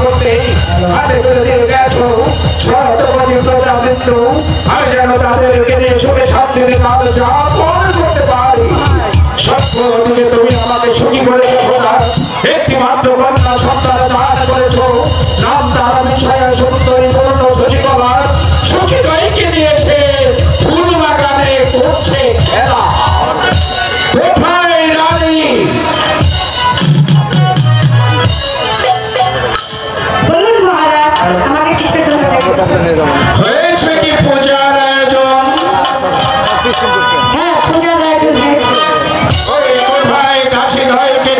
করতে হাতে করে দিয়ে গেছো শতকোটি প্রজাবিন্দু আমি যেন তাদেরকে নিয়ে সুখে শান্তিতে তাদের যাপন করতে পারি। সত্য দিকে তুমি আমাকে সুখী করে দেখো না। একটি মাত্র কন্যা সন্তান দান করেছো, নাম তার বিষয়ে সুন্দরী পূর্ণ শশীকলার সুখী দইকে নিয়ে এসে ফুল বাগানে করছে খেলা। কোথায় রানী? বলুন মহারাজ, আমাকে কিসের জন্য হয়েছে কি পূজার আয়োজন? হ্যাঁ, পূজার আয়োজন হয়েছে। ওই কোথায় দাসী দইকে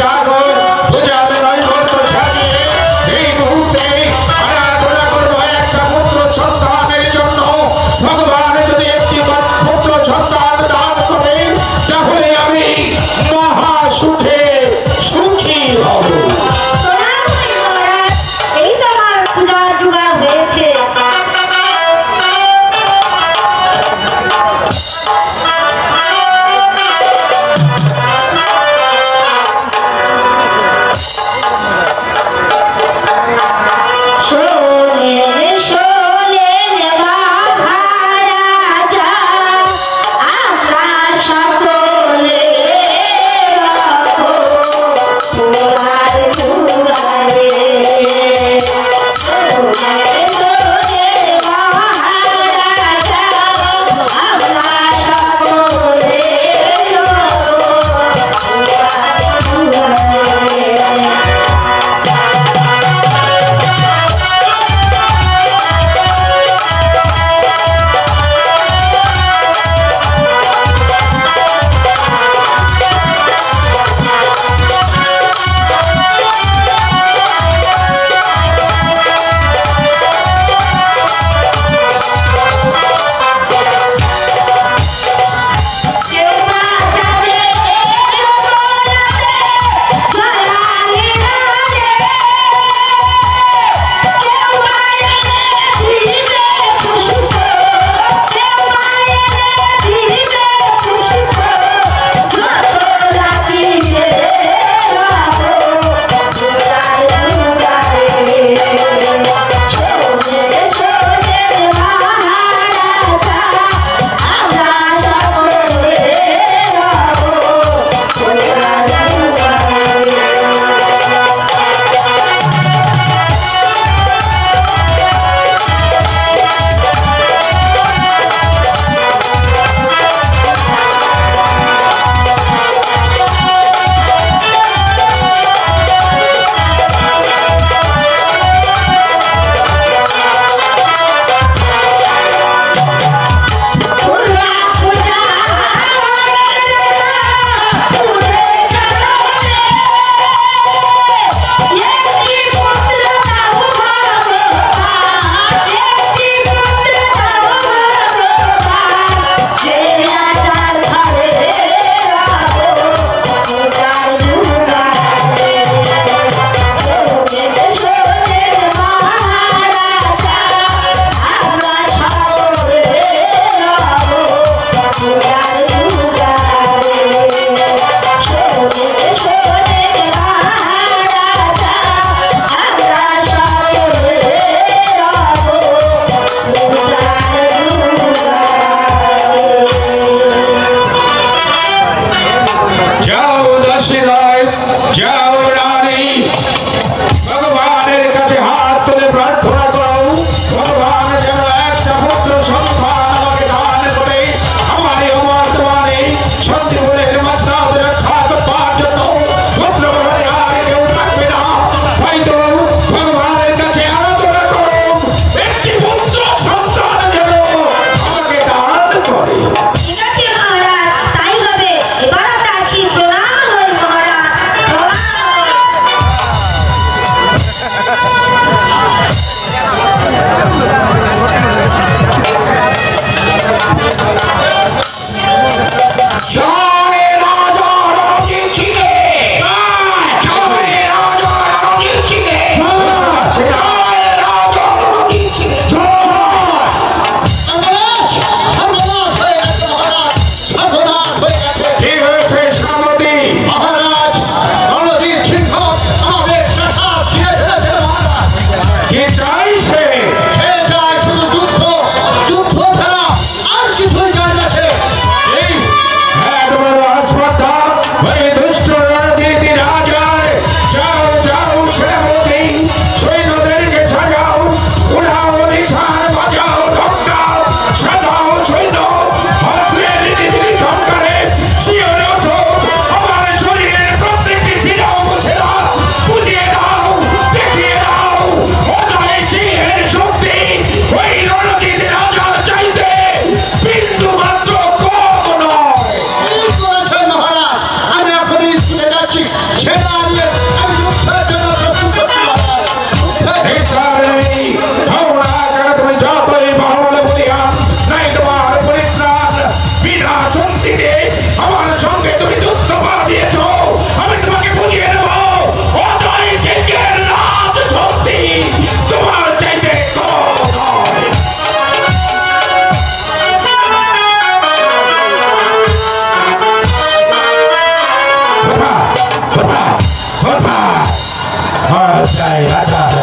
বিপর্যয় রাজার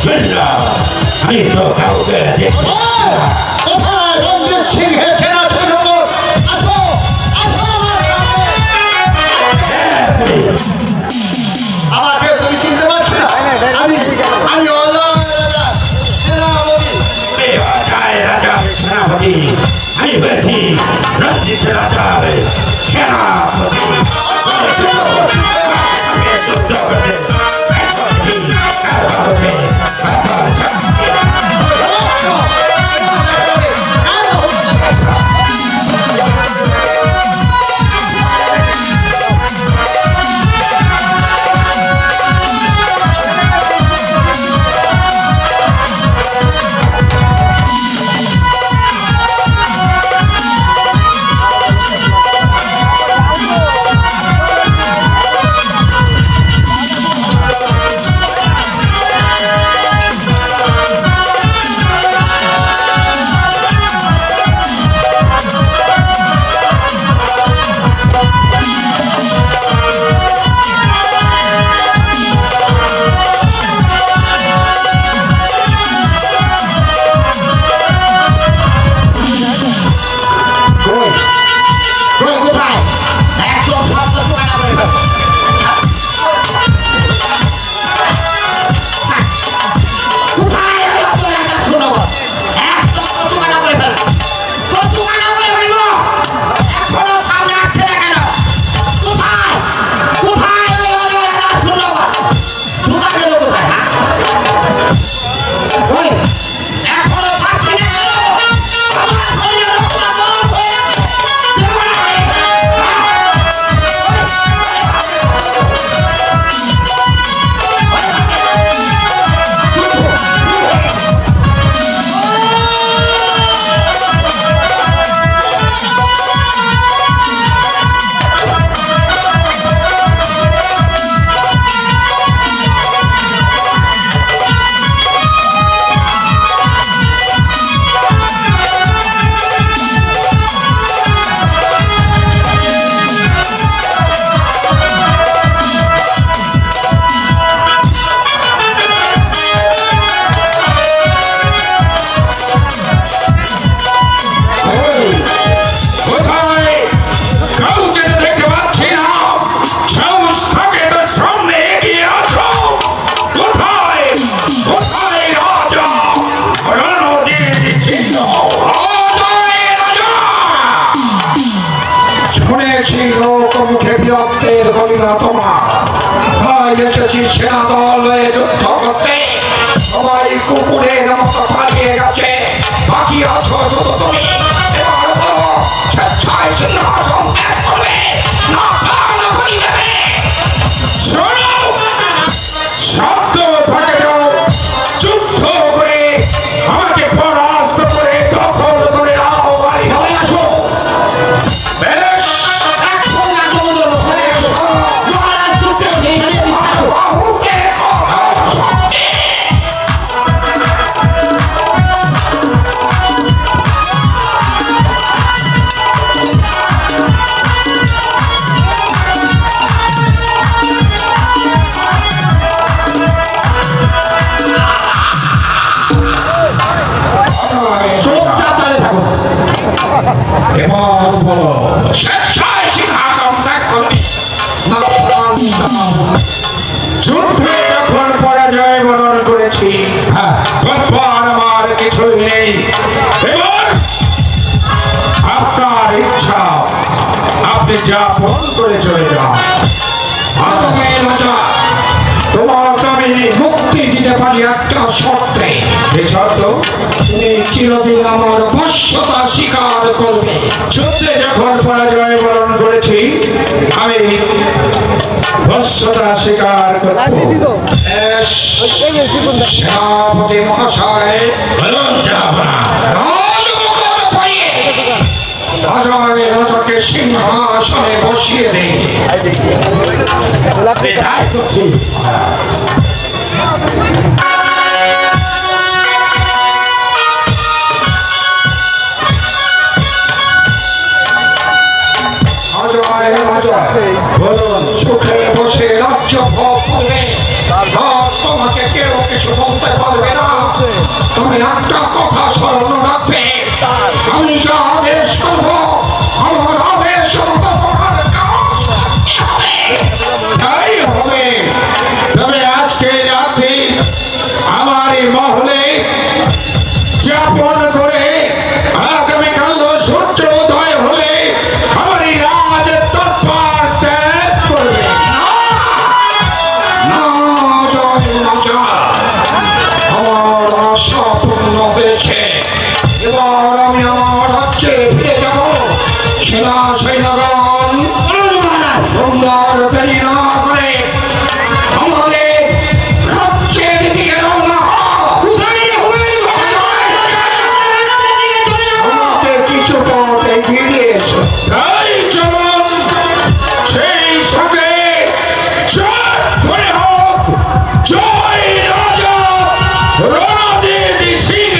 জন্য আমি তো কাউকে দেখছি আমাকে তুমি চিনতে পারছো না? আমি রাজার সেনাপতি আমি হয়েছি রঞ্জিত রাজার সেনাপতি যুদ্ধ করতে সেনা দল যুদ্ধ করতে সবাই কুকুরের মতো পালিয়ে গেছে বাকি আছো শুধু তুমি এবার বলো স্বেচ্ছায় সিংহাসন ত্যাগ করবে না প্রাণ বলি দেবে শোনো শব্দ থাকে যাও যুদ্ধ করে আমাকে পরাস্ত করে দখল করে নাও বাড়ি হয়ে আসো বেশ এবার বলো স্বেচ্ছায় সিংহাসন ত্যাগ করবি না প্রাণ দাও যুদ্ধে যখন পরাজয় বরণ করেছি তখন আমার কিছুই নেই এবার আপনার ইচ্ছা আপনি যা ফোন করে চলে যান তোমাকে আমি মুক্তি দিতে পারি একটা শর্তে এই শর্ত তুমি চিরদিন আমার বশ্যতা স্বীকার করবে যুদ্ধে যখন পরাজয় বরণ করেছি আমি বশ্যতা স্বীকার করব সেনাপতি মহাশয় বলুন রাজাকে সিংহাসনে বসিয়ে দেই বলুন সুখে বসে রাজ্য ভোগ করবে তোমাকে কেউ কিছু বলতে পারবে না। তুমি একটা কথা স্মরণ রাখবে, আমি যা আদেশ করবো আমার আদেশ মতো তোমার কাজ তাই হবে। তবে আজকে রাত্রি আমার এই মহলে যাপন করে আগামীকাল সূর্য উদয় হলে আমার এই রাজ তৎপর ত্যাগ করবে না। আমার আশা পূর্ণ হয়েছে, এবার আমি আমার রাজ্যে ফিরে যাব। সেনা সৈন্যগণ তোমরা দেরি না করে আমাদের রাজ্যের দিকে রওনা হও। আমাদের কিছু পথ এগিয়ে দিয়েছে, তাই চলুন সেই সঙ্গে জয় করে হোক জয় রাজা রণজিৎ সিংহ।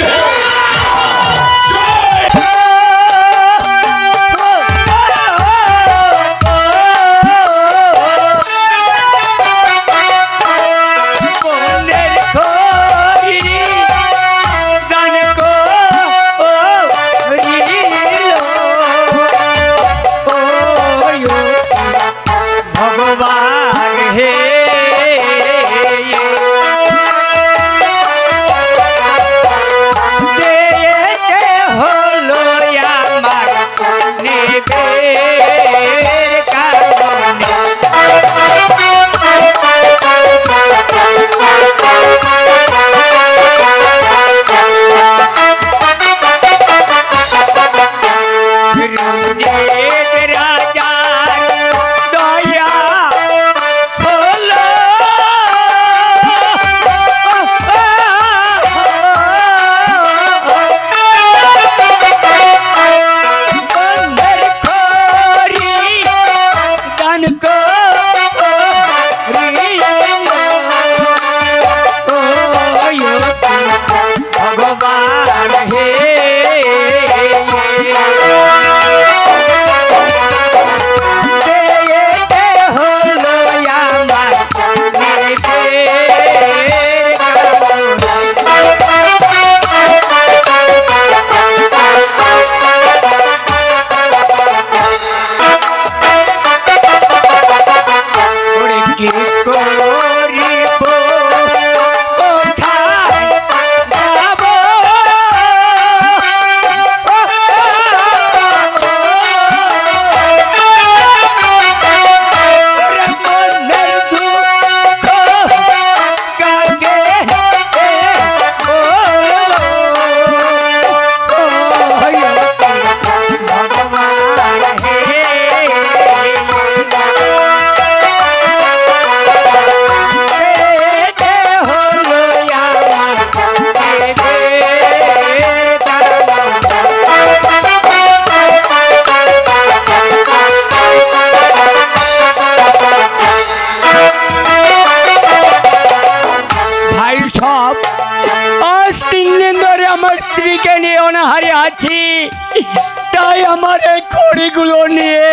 তাই আমার এই খড়িগুলো নিয়ে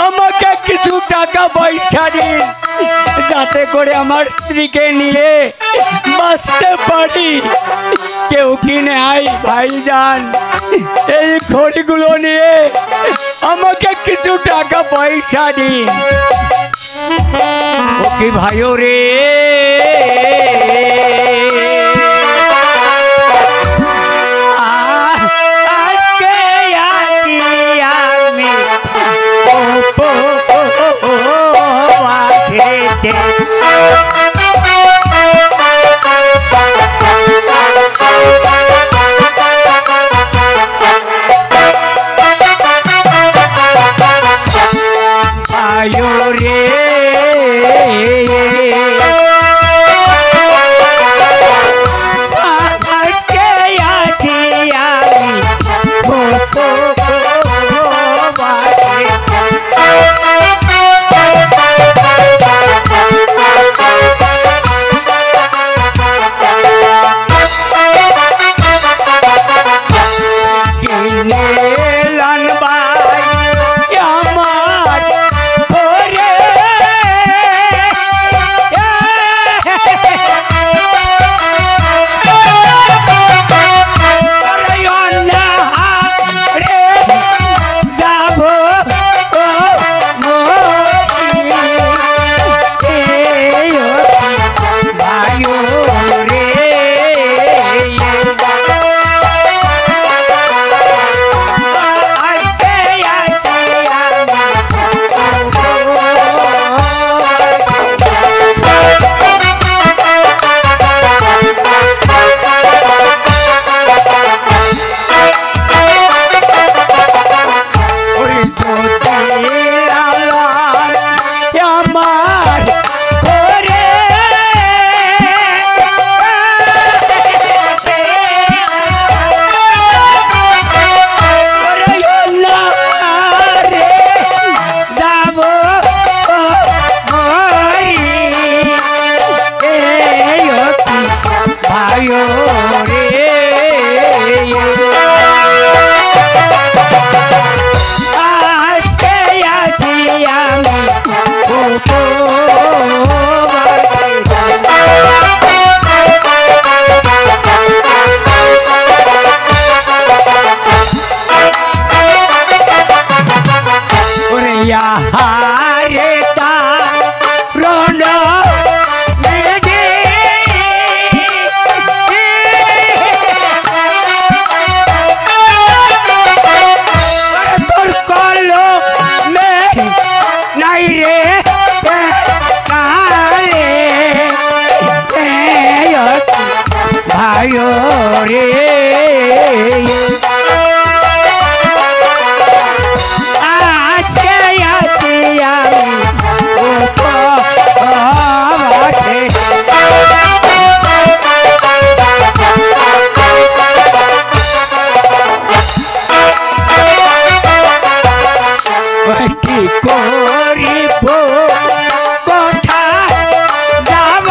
আমাকে কিছু টাকা পয়সা দিন, যাতে করে আমার স্ত্রীকে নিয়ে বাঁচতে পারি। কেউ কিনে আই ভাইজান, এই খড়িগুলো নিয়ে আমাকে কিছু টাকা পয়সা দিন। ও কি ভাইও রে, ভাইও রে আজকে আছি আমি উপবাসে। কি করিব কথা যাব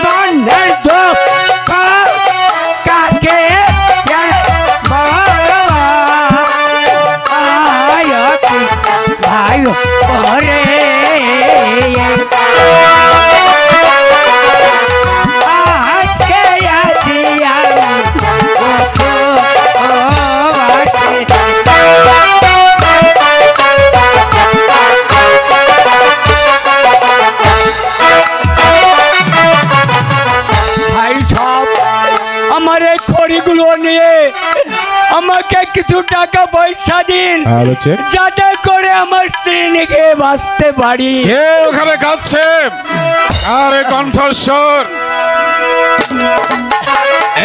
মনের দুঃখ কাকে ভাই পরে আমার এই খড়িগুলো নিয়ে আমাকে কিছু টাকা পয়সা দিন, যাতে করে আমার স্ত্রী নিয়ে বাঁচতে পারি। কে ওখানে কাঁদছে? আরে কণ্ঠস্বর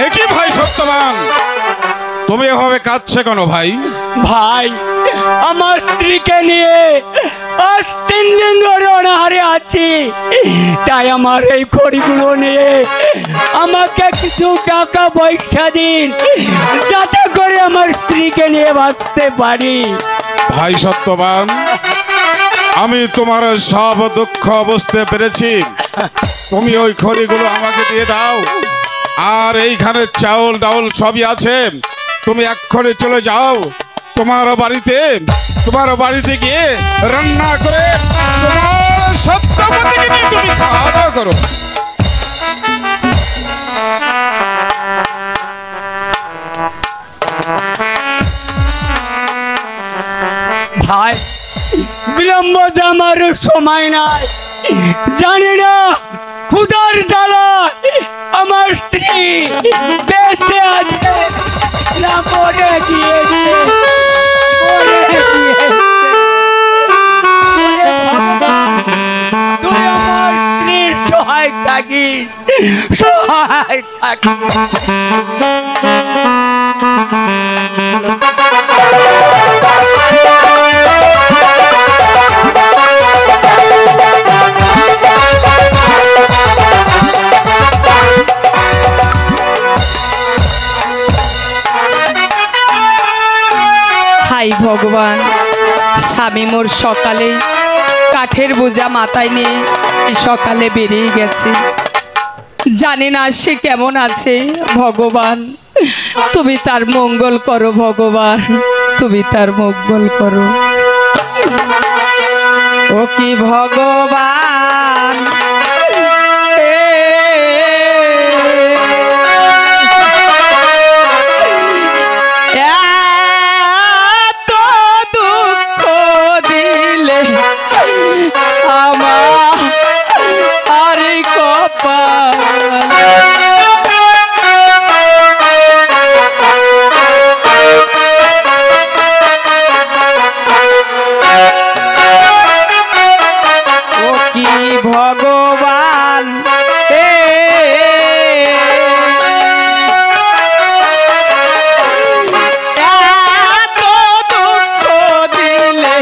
একই ভাই সত্যবান, তুমি এভাবে কাঁদছে কেন ভাই? ভাই আমার স্ত্রীকে নিয়ে আজ 3 দিন ধরে অনাহারে আছি, তাই আমার এই খড়িগুলো নিয়ে আমাকে কিছু টাকা পয়সা দিন, যাতে করে আমার স্ত্রীকে নিয়ে বাঁচতে পারি। ভাই সত্যবান, আমি তোমার সব দুঃখ বুঝতে পেরেছি, তুমি ওই খড়িগুলো আমাকে দিয়ে দাও, আর এইখানে চাউল ডাউল সবই আছে, তুমি এক্ষণে চলে যাও তোমার বাড়িতে গিয়ে রান্না করে তোমার সত্যবতীকে নিয়ে তুমি খাওয়া দাওয়া করো। ভাই বিলম্ব আমার সময় নাই, জানি না ক্ষুধার জ্বালায় আমার স্ত্রী বেঁচে আছে না মরে গিয়েছে। তুই আমার স্ত্রীর সহায় থাকিস, সহায় থাকিস। হাই ভগবান, স্বামী মোর সকালে কাঠের বোঝা মাথায় নিয়ে সকালে বেরিয়ে গেছে, জানি না সে কেমন আছে। ভগবান তুমি তার মঙ্গল করো, ভগবান তুমি তার মঙ্গল করো। ও কি ভগবান ভগবান এত দুঃখ দিলে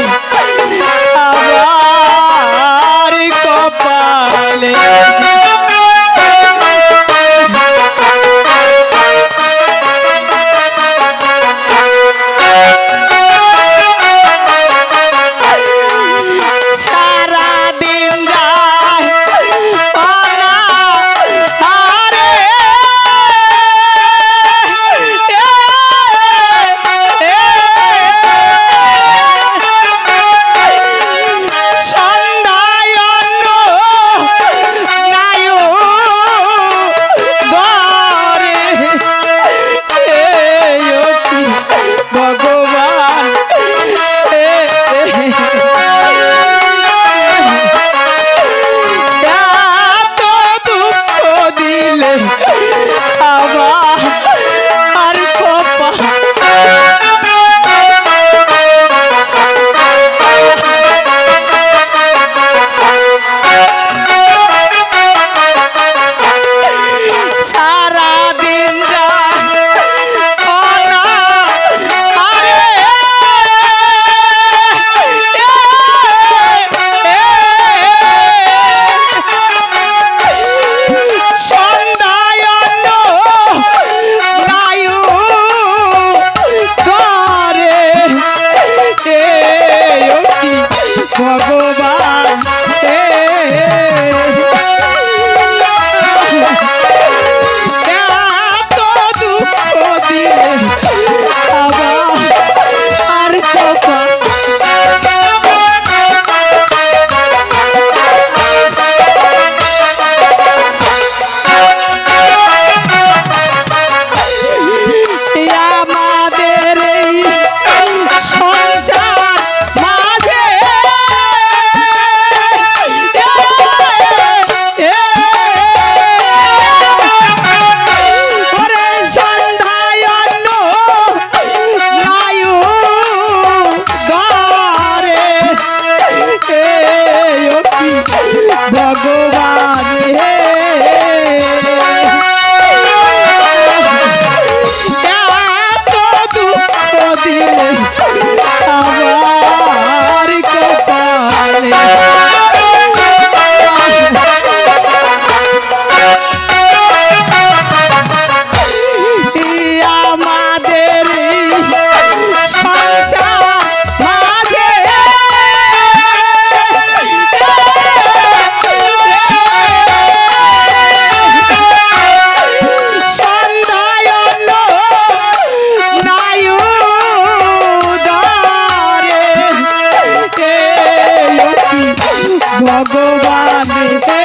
ভগবান হে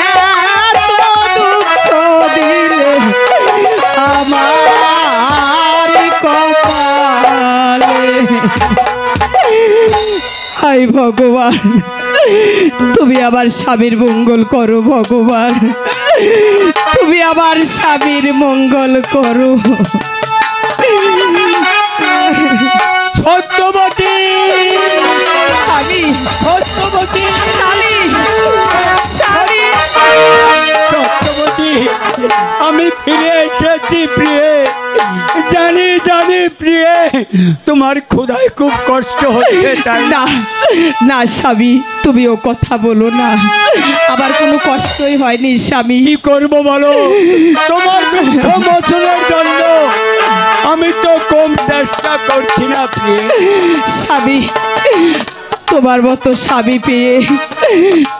এত দুঃখ দিলে আমার কপালে। হাই ভগবান, তুমি আবার স্বামীর মঙ্গল করো ভগবান, তুমি আবার স্বামীর মঙ্গল করো। সত্যবতী, স্বামী, সত্যবতী, স্বামী, স্বামী, সত্যবতী, আমি ফিরে এসেছি প্রিয়ে। জানি জানি প্রিয়ে, তোমার ক্ষুধায় খুব কষ্ট হচ্ছে তাই না? না না স্বামী, তুমি ও কথা বলো না, আবার কোনো কষ্টই হয়নি স্বামী। কি করবো বলো, তোমার দুঃখ মোচনের জন্য আমি তো কম চেষ্টা করছি না প্রিয়ে। স্বামী, তোমার মতো স্বামী পেয়ে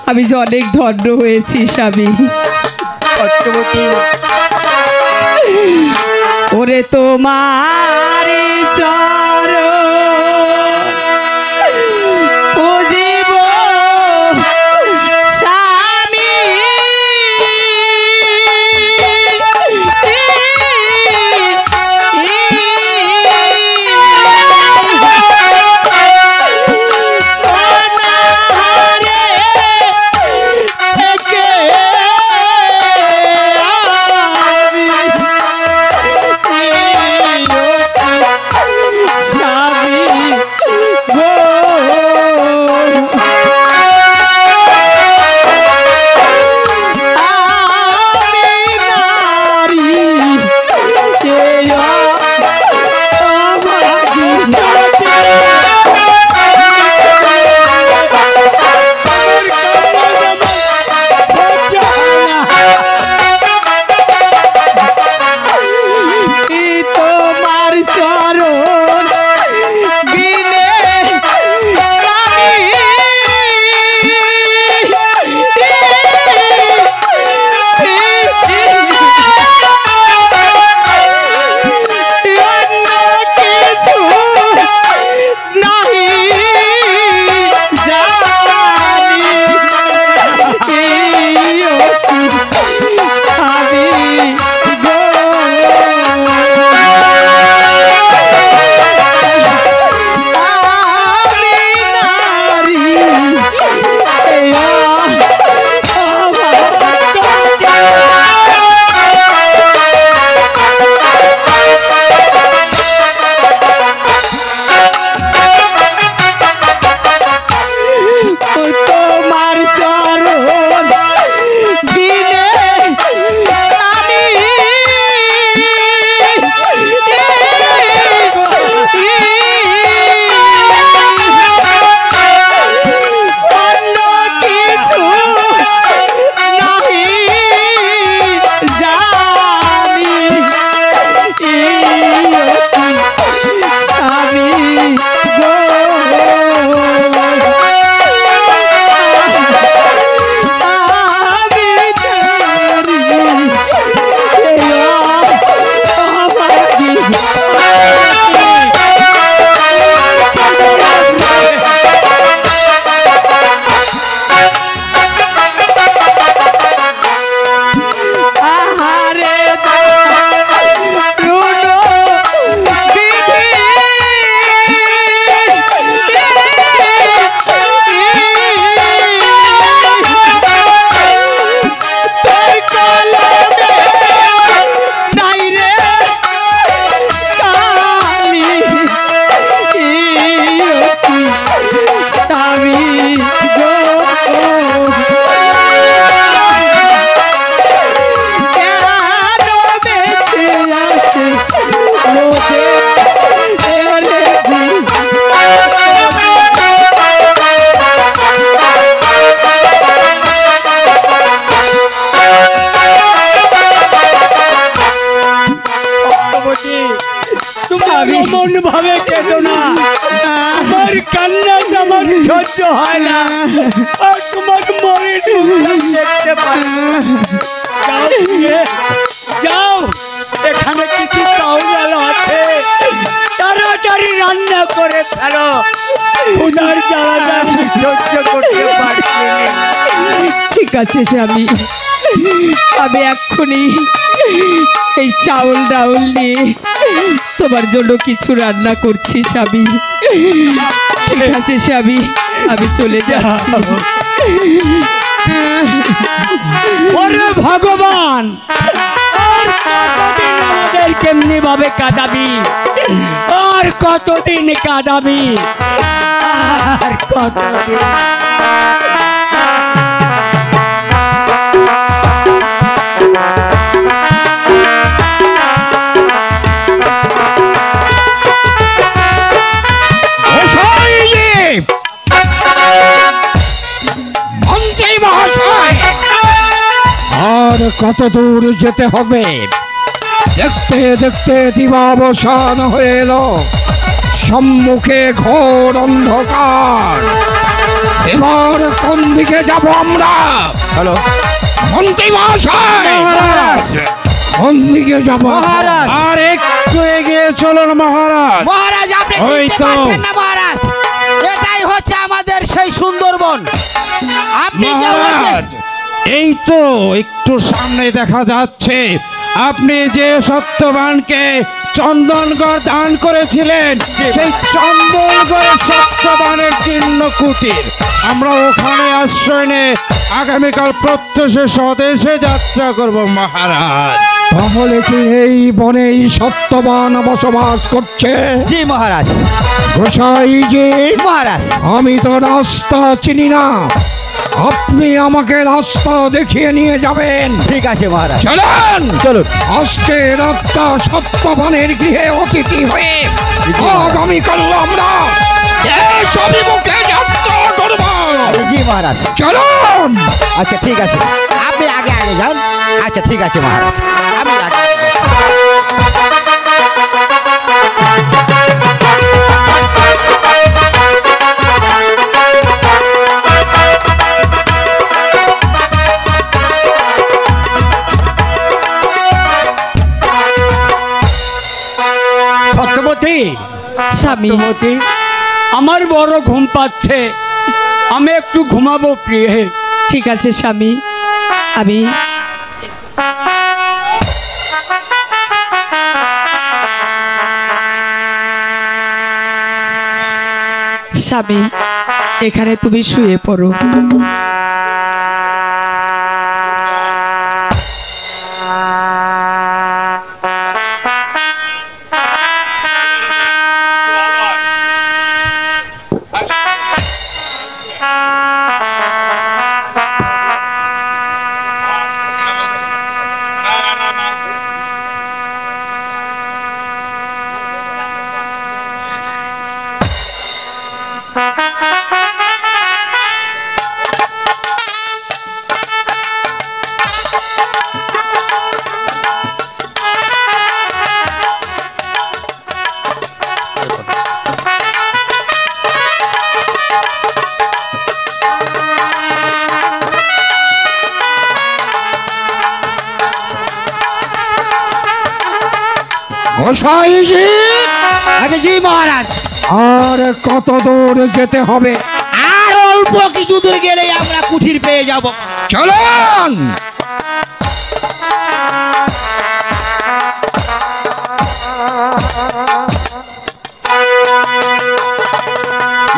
আমি যে অনেক ধন্য হয়েছি স্বামী। সত্যবতী, ওরে তোমার চরণ পুজিব স্বামী, এমন ভাবে কেঁদো না, আমার কান্না আমার সহ্য হয় না, আর তোমার মনে দেখতে পারি না। যাও গিয়ে, যাও, এখানে কিছু চাউল আছে, তাড়াতাড়ি রান্না করে ফেলো, ক্ষুধার জ্বালা আমি সহ্য করতে পারছি না। ঠিক আছে স্বামী, আমি এক্ষুনি এই চাউল ডাউল নিয়ে তোমার জন্য কিছু রান্না করছি স্বামী। ঠিক আছে স্বামী, আমি চলে যাচ্ছি। ওরে ভগবান, আর কতদিন আমাদের কেমনি ভাবে কাঁদাবি, আর কতদিন কাঁদাবি, আর কতদিন। আর কত দূর যেতে হবে? দেখতে দেখতে দিবাবসান হয়ে এলো, সম্মুখে ঘোর অন্ধকার। এবার কোন দিকে যাব আমরা? হ্যালো মন্ত্রী মহাশয়, কোন দিকে যাব? মহারাজ। আর একটু এগিয়ে চলুন মহারাজ। মহারাজ, আপনি ওই চিনতে তো। পারছেন না মহারাজ? এটাই হচ্ছে আমাদের সেই সুন্দরবন। আপনি যে মহারাজ, এই তো একটু সামনে দেখা যাচ্ছে আপনি যে সত্যবানকে চন্দনগড় দান করেছিলেন, সেই চন্দনগড় সত্যবানের চিহ্ন কুটির। আমরা ওখানে আশ্রয় নিয়ে আগামীকাল প্রত্যুষে স্বদেশে যাত্রা করব মহারাজ। তাহলে কি এই বনেই সত্যবান বসবাস করছে? জি মহারাজ। গোসাইজি মহারাজ, আমি তো রাস্তা চিনি না, আপনি আমাকে রাস্তা দেখিয়ে নিয়ে যাবেন। ঠিক আছে মহারাজ, চলুন চলুন। আজকে রাতটা সত্যবানের গৃহে অতিথি হয়ে আগামীকাল আমরা দেশ অভিমুখে যাত্রা করব। জি মহারাজ। চলুন। আচ্ছা ঠিক আছে, আপনি আগে আগে যান। আচ্ছা ঠিক আছে মহারাজ, আমি আগে যাচ্ছি। সত্যবতী, স্বামী, সত্যবতী, আমার বড় ঘুম পাচ্ছে, আমি একটু ঘুমাবো প্রিয়ে। ঠিক আছে স্বামী, আমি স্বামী, এখানে তুমি শুয়ে পড়ো। গোসাইজি, আগে জি মহারাজ। আর কত দূর যেতে হবে? আর অল্প কিছু দূর গেলেই আমরা কুঠির পেয়ে যাব। চলুন।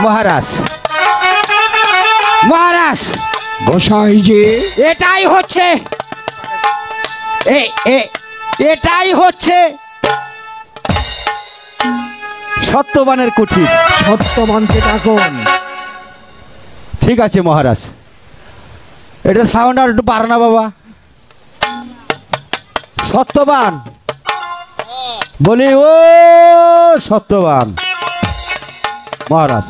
মহারাজ, মহারাজ, গোসাইজি, এটাই হচ্ছে এটাই হচ্ছে সত্যবানের কুঠির। সত্যবানকে ডাকুন। ঠিক আছে মহারাজ, এটা সাউন্ড আর একটু বাড়ানো বাবা। সত্যবান, বলি ও সত্যবান। মহারাজ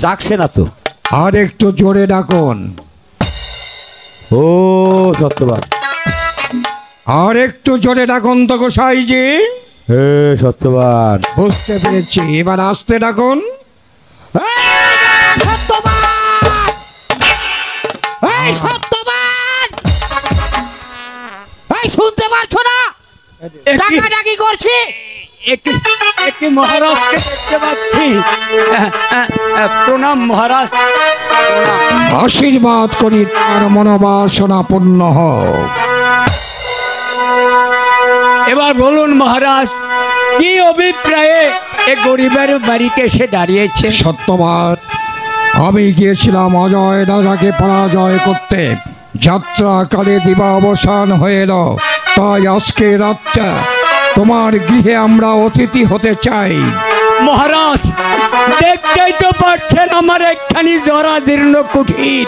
জাগছে না তো? আর একটু জোরে ডাকুন। ও সত্যবান, আর একটু জোরে ডাকুন তো গোসাইজি। হে সত্যবান। বুঝতে পেরেছি, এবার আসতে ডাকুন। সত্যবান, এই সত্যবান, এই শুনতে পারছো না? ডাকাডাকি করছি। একটি মহারাজকে দেখতে পাচ্ছি। প্রণাম মহারাজ, প্রণাম। আশীর্বাদ করি তার মনোবাসনা পূর্ণ হোক। এবার বলুন মহারাজ, কি অভিপ্রায়ে এ গরিবের বাড়িতে এসে দাঁড়িয়েছে? সত্যবান, আমি গিয়েছিলাম অজয় রাজাকে পরাজয় করতে। যাত্রাকালে দিবা অবসান হয়ে এলো, তাই আজকে রাতটা তোমার গৃহে আমরা অতিথি হতে চাই। মহারাজ, দেখতেই তো পাচ্ছেন আমার একখানি জরাজীর্ণ কুঠির,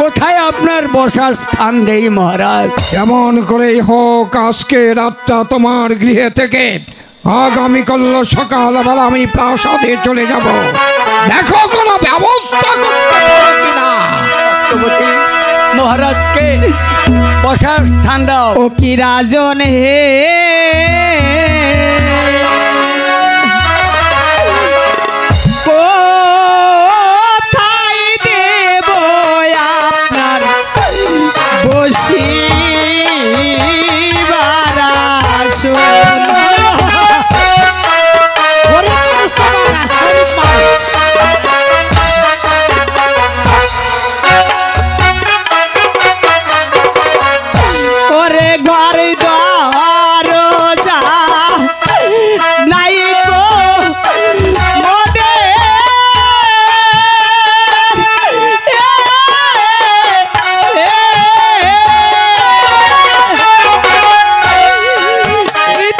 কোথায় আপনার বসার স্থান দেই মহারাজ? এমন করেই হোক, আজকে রাতটা তোমার গৃহে থেকে আগামীকাল সকালবেলা আমি প্রাসাদে চলে যাব। দেখো কোনো ব্যবস্থা করতে পারো কিনা। মহারাজকে বসার স্থান দাও। ও কি রাজন হে, কোথায় দেব আপনার বসিবার আসন? ওরে ঘর দরজা নাই গো মোদের,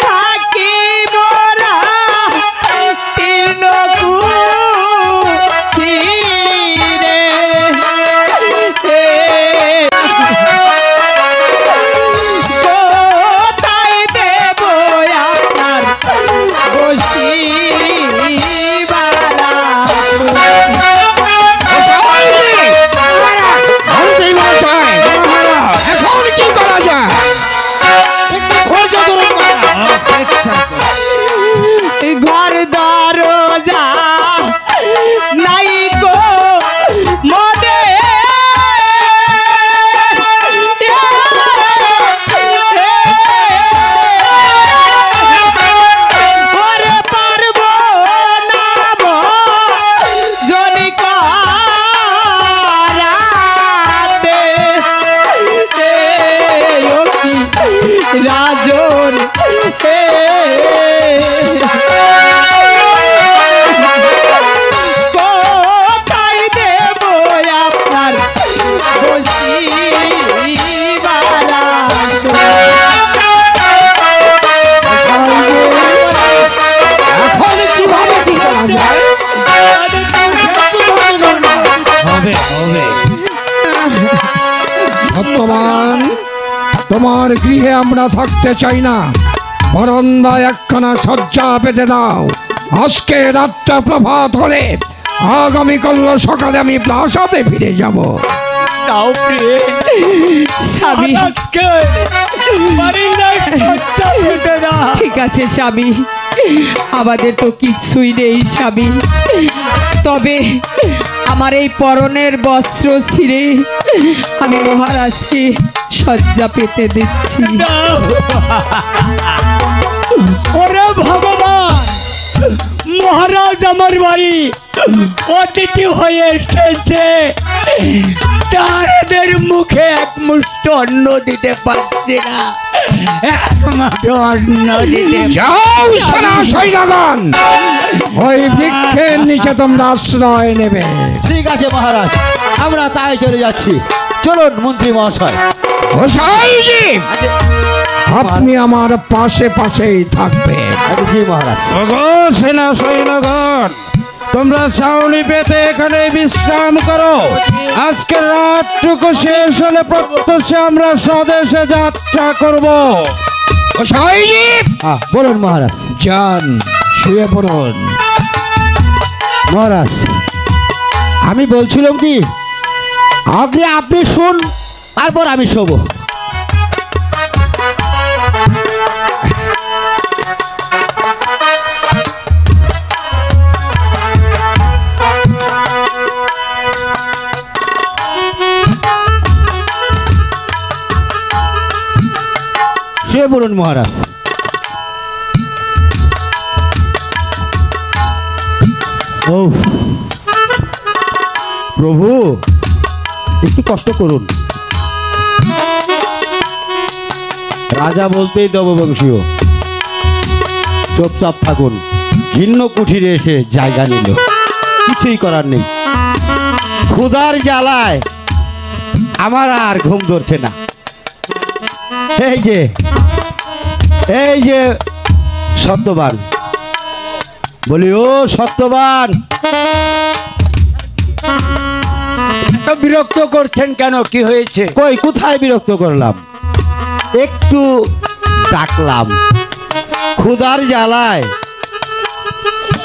থাকি মোরা তৃণকুঠিরে। কোথায় দেব আপনার বসিবার আসন? এখন কি করা যায়? ঘর দরজা নাই গো মোদের, ওরে পারব না জনি করাতে। ও কি রাজন হে, কোথায় দেব আপনার বসিবার আসন? এখন কিভাবে কি করা যায়? সত্যবান, তোমার গৃহে আমরা থাকতে চাই না, বরন্দায় একখানা শয্যা পেতে দাও। আজকে রাতটা প্রভাত হলে আগামীকাল সকালে আমি প্রাসাদে ফিরে যাব। দাও প্রিয়ে, স্বামী, মহারাজকে বারিন্দায় শয্যা পেতে দাও। ঠিক আছে স্বামী, আমাদের তো কিছুই নেই স্বামী, তবে আমার এই পরনের বস্ত্র ছিঁড়ে আমি মহারাজকে শয্যা পেতে দিচ্ছি। দাও। ওরে ভগবান, মহারাজ আমার বাড়ি অতিথি হয়ে এসেছে, তাদের মুখে এক মুষ্ঠ অন্ন দিতে পারছি না, একমাত্র অন্ন দিতে যাও সেনা সৈন্যগণ, ওই বৃক্ষের নিচে তোমরা আশ্রয় নেবে। ঠিক আছে মহারাজ, আমরা তাই চলে যাচ্ছি। চলুন মন্ত্রী মহাশয়। গোসাইজি, আপনি আমার পাশে পাশেই থাকবেন। জি মহারাজ। সেনা সৈন্যগণ, তোমরা ছাউনি পেতে এখানে বিশ্রাম করো। আজকের রাতটুকু শেষ হলে প্রত্যুষে আমরা স্বদেশে যাত্রা করব। গোসাইজি, বলুন মহারাজ। যান, শুয়ে পড়ুন। মহারাজ, আমি বলছিলাম কি, আগে আপনি শুন, তারপর আমি শোবো। শুয়ে পড়ুন মহারাজ। ও প্রভু, একটু কষ্ট করুন। রাজা বলতেই দেববংশীয়, চুপচাপ থাকুন। ঘিন্ন কুঠিরে এসে জায়গা নিল, কিছুই করার নেই। ক্ষুধার জ্বালায় আমার আর ঘুম ধরছে না। এই যে সত্যবান, বলি ও সত্যবান, এত বিরক্ত করছেন কেন? কি হয়েছে? কই কোথায় বিরক্ত করলাম? একটু ডাকলাম। ক্ষুধার জ্বালায়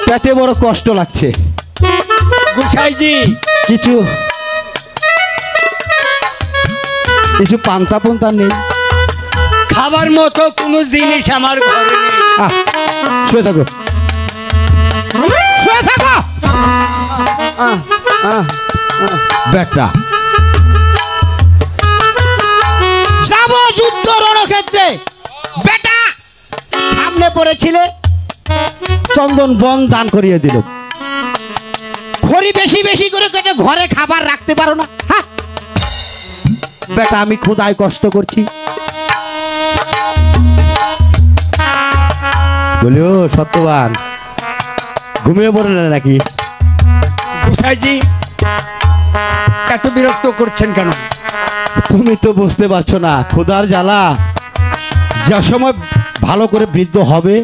পেটে বড় কষ্ট লাগছে। গোসাইজি, কিছু পান্তা পন্তা নেই? খাবার মতো কোনো জিনিস আমার ঘরে নেই। শুয়ে থাকো, শুয়ে থাকো। বেটা, যাব যুদ্ধ রণক্ষেত্রে। বেটা, সামনে পড়েছিলে, চন্দন বন দান করিয়ে দিল। খড়ি বেশি বেশি করে কেটে ঘরে খাবার রাখতে পারো না? হ্যাঁ বেটা, আমি ক্ষুধায় কষ্ট করছি। বলিও সত্যবান, ঘুমিয়ে পড়লে নাকি? গোসাইজি, এত বিরক্ত করছেন কেন? তুমি তো বুঝতে পারছো না, ক্ষুধার জ্বালা। যে সময় ভালো করে বৃদ্ধ হবে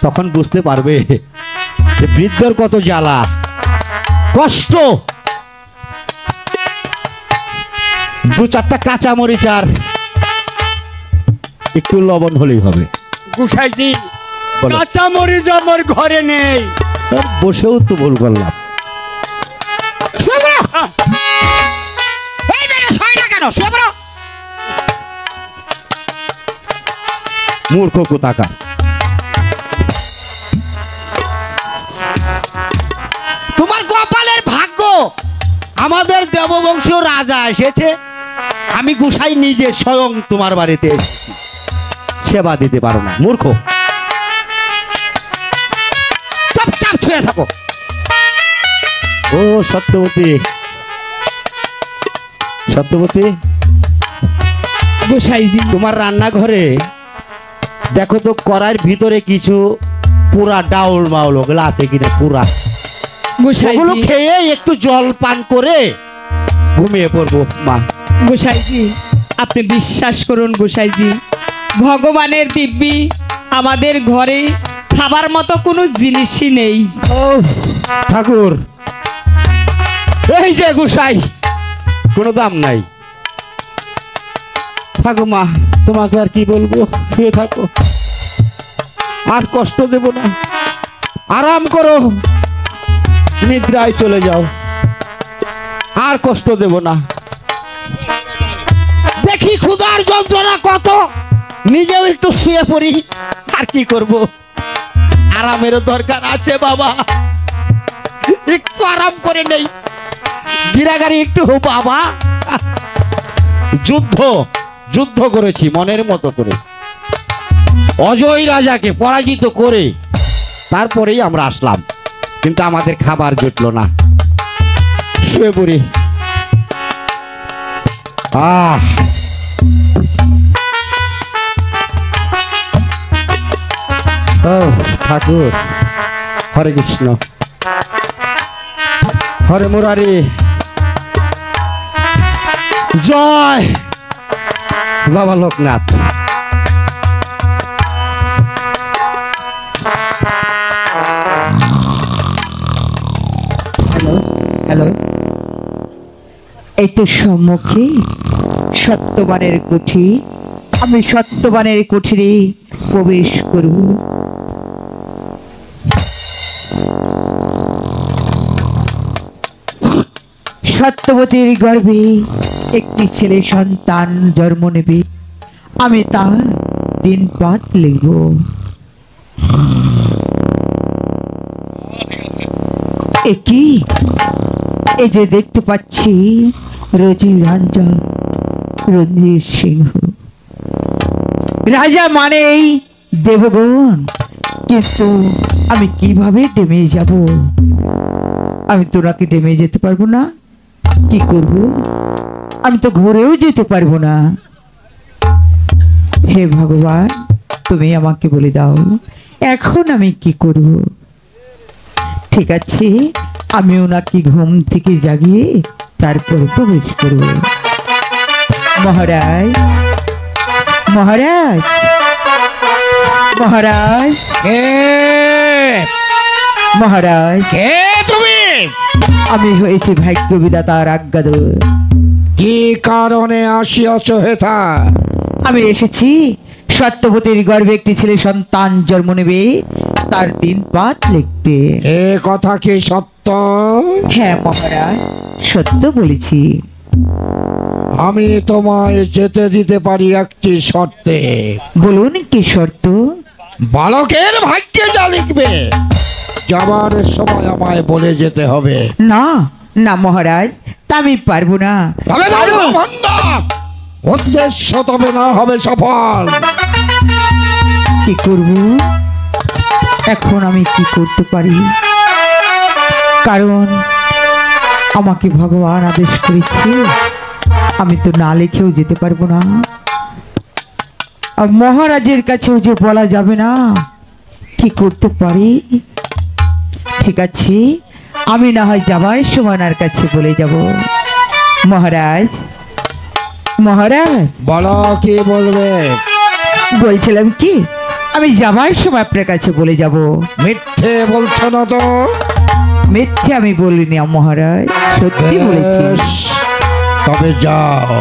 তখন বুঝতে পারবে যে বৃদ্ধর কত জ্বালা কষ্ট। 2-4টা কাঁচা মরিচ আর একটু লবণ হলেই হবে। গোসাইজি, বলো। কাঁচা মরিচ আমার ঘরে নেই। বসেও তো ভুল করলাম। মূর্খ কোথাকার। তোমার কপালের ভাগ্য, আমাদের দেববংশীয় রাজা এসেছে। আমি গোসাই নিজে স্বয়ং তোমার বাড়িতে এসেছি, সেবা দিতে পারো না। মূর্খ, চুপচাপ শুয়ে থাকো। ও সত্যবতী, সত্যবতী, গোসাইজি, তোমার রান্নাঘরে দেখো তো কড়াইয়ের ভিতরে কিছু পুরা ডাউল মাউল ওগুলো আছে কিনা। পুরা ওগুলো গোসাইজি, খেয়ে একটু জল পান করে ঘুমিয়ে পড়বো। মা, গোসাইজি, আপনি বিশ্বাস করুন গোসাইজি, ভগবানের দিব্যি আমাদের ঘরে খাবার মতো কোনো জিনিসই নেই। ও ঠাকুর, এই যে গোসাই, কোনো দাম নাই। থাকো মা, তোমাকে আর কি বলবো, শুয়ে থাকো, আর কষ্ট দেব না। আরাম করো, নিদ্রায় চলে যাও, আর কষ্ট দেব না। দেখি ক্ষুধার যন্ত্রণা কত, নিজেও একটু শুয়ে পড়ি। আর কি করব, আরামেরও দরকার আছে বাবা। একটু আরাম করে নেই, গিরাগারি একটু বাবা। যুদ্ধ করেছি মনের মতো করে, অজয় রাজাকে পরাজিত করে তারপরেই আমরা আসলাম, কিন্তু আমাদের খাবার জুটলো না। শুয়ে পড়ি। ও ঠাকুর, হরে কৃষ্ণ, হরে মুরারি, জয় বাবা লোকনাথ। হ্যালো, এই তো সম্মুখে সত্যবানের কুঠির। আমি সত্যবানের কুঠিরে প্রবেশ করব। সত্যবতীর গর্ভে একটি ছেলে সন্তান জন্ম নেবে, আমি তার দিনপাত লিখব। কি এই যে দেখতে পাচ্ছি রোজি রাজা, রঞ্জিত সিংহ রাজা মানেই দেবগণ, কিন্তু আমি কিভাবে ডেমে যাব? আমি তোরাকে ডেমে যেতে পারবো না? কি করব? আমি তো ঘুরেও যেতে পারবো না। হে ভগবান, তুমি আমাকে বলে দাও এখন আমি কি করব? ঠিক আছে, আমি ওনাকে ঘুম থেকে জাগিয়ে তারপর প্রবেশ করব। মহারাজ, মহারাজ, মহারাজ, মহারাজ, কে তুমি? আমি হয়েছি ভাগ্য বিধাতার আজ্ঞাধর। কি কারণে আসিয়াছ হেথা? আমি এসেছি সত্যবতীর গর্ভে একটি ছেলে সন্তান জন্ম নেবে, তার দিনপাত লিখতে। এ কথা কি সত্য? হ্যাঁ মহারাজ, সত্য বলেছি। আমি তোমায় যেতে দিতে পারি একটি শর্তে। বলুন কি শর্ত? বালকের ভাগ্যে যা লিখবে যাবার সময় আমায় বলে যেতে হবে। না না মহারাজ, তা আমি পারবো না। তবে উদ্দেশ্য তবে না হবে সফল। কি করব এখন? আমি কি করতে পারি? কারণ আমাকে ভগবান আদেশ করেছে, আমি তো না লিখেও যেতে পারবো না। আর মহারাজের কাছেও যে বলা যাবে না। কি করতে পারি? ঠিক আছে, আমি না হয় যাবার সময় ওনার কাছে বলে যাব। মহারাজ, মহারাজ, বলো কি বলবে? বলছিলাম কি আমি যাবার সময় আপনার কাছে বলে যাব। মিথ্যে বলছো না তো? মিথ্যে আমি বলিনি মহারাজ, সত্যি বলেছি। বেশ, তবে যাও।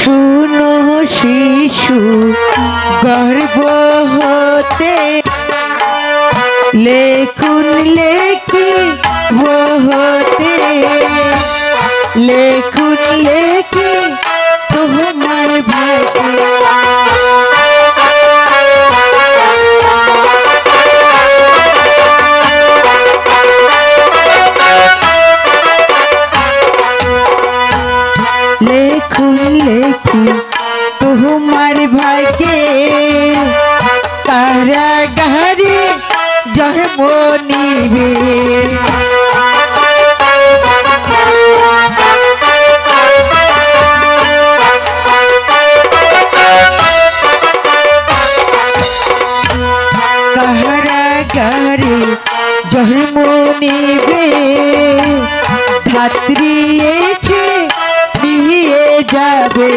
শুনো শিশু গর্ভ হতে লেখুন লেখি হতে, লেখুন লেখি তোমার ভাগ্যে। লেখুন লেখি তোমার ভাগ্যে, কারাগারে জন্ম নিবে। কারাগারে জন্ম নিবে, ধাত্রী এসে নিয়ে যাবে।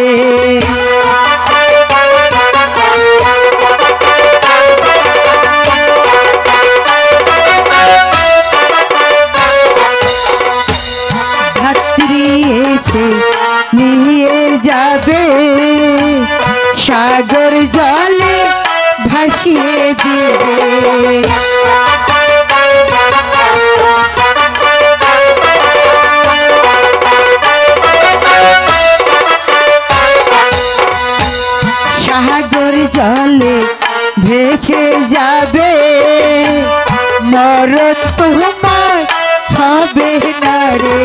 ধাত্রী এসে নিয়ে যাবে, সাগর জলে ভাসিয়ে দিবে। সাগর জলে ভেসে যাবে, মরণ তোমার হবে না রে।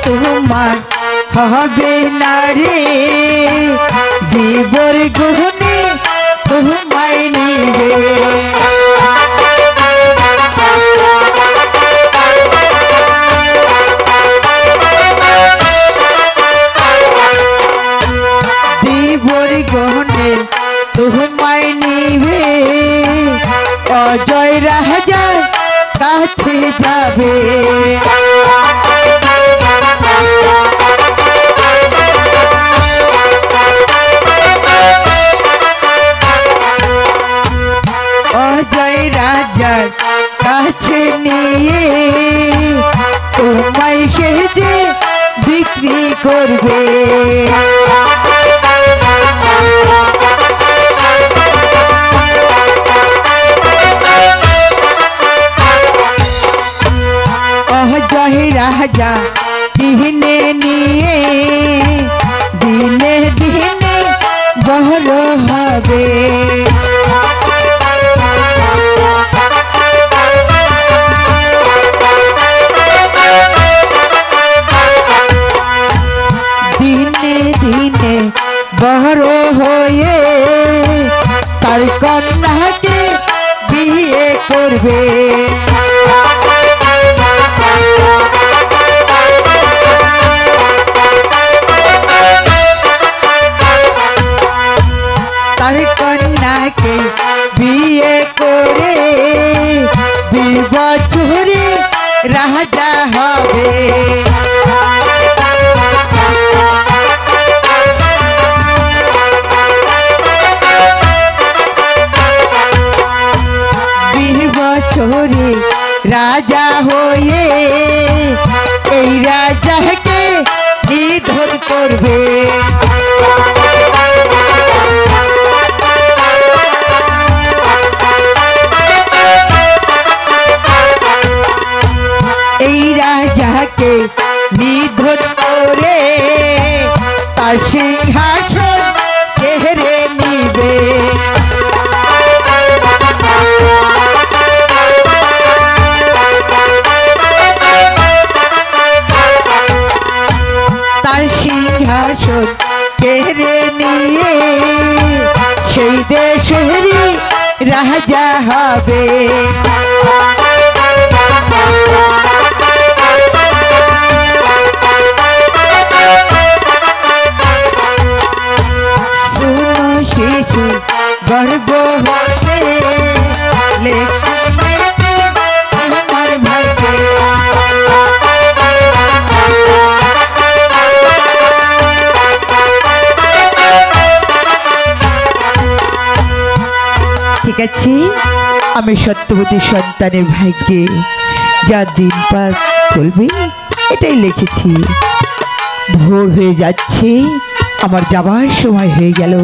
তোমার হবে না রে, দেবর গহনে তোমায় নিবে। দেবর গহনে তোমায় নিবে, অজয় রাজার কাছে যাবে। বিক্রি করবে। জয় রাজা কিনে নিয়ে দিনে দিনে বড় হবে। দিনে দিনে বড় হয়ে তার কন্যাকে বিয়ে করবে। তার কন্যাকে বিয়ে করে 20 বছরে রাজা হবে। বছরে রাজা হয়ে এই রাজাকে নিধন করবে। এই রাজাকে নিধন করে তার সিংহাসন কেড়ে নিবে। তার সিংহাসন কেড়ে নিয়ে সেই দেশেরই রাজা হবে। শিশু গর্ব হতে লেখে আমার ভাগ্যে। ঠিক আছে, আমি সত্যবতী সন্তানের ভাগ্যে যা দিন পাস চলবে এটাই লিখেছি। ভোর হয়ে যাচ্ছে, আমার যাবার সময় হয়ে গেল,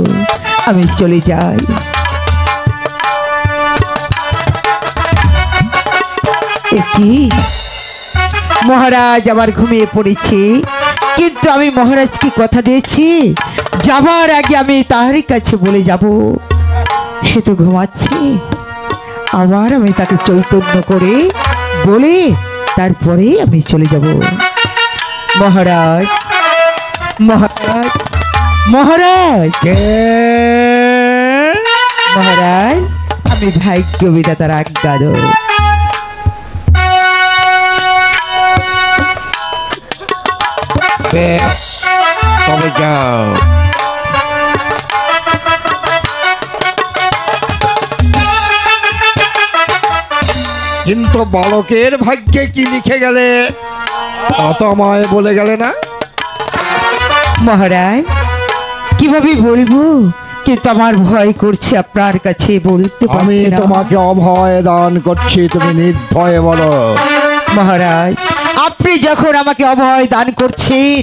আমি চলে যাই। কি মহারাজ আবার ঘুমিয়ে পড়েছে, কিন্তু আমি মহারাজকে কথা দিয়েছি যাবার আগে আমি তাহারই কাছে বলে যাব। সে তো ঘুমাচ্ছে, আবার আমি তাকে চৈতন্য করে বলে তারপরে আমি চলে যাব। মহারাজ মহারাজ মহারাজ মহারাজ, আমি ভাগ্য বিধাতার আজ্ঞা দো। বেশ, তবে যাও। কিন্তু বালকের ভাগ্যে কি লিখে গেলে অত আমায় বলে গেলে না? মহারাজ কিভাবে বলবো, কিন্তু আমার ভয় করছে আপনার কাছে বলতে আমি পারছি না। তোমাকে অভয় দান করছি, তুমি নির্ভয়ে বলো। মহারাজ আপনি যখন আমাকে অভয় দান করছেন,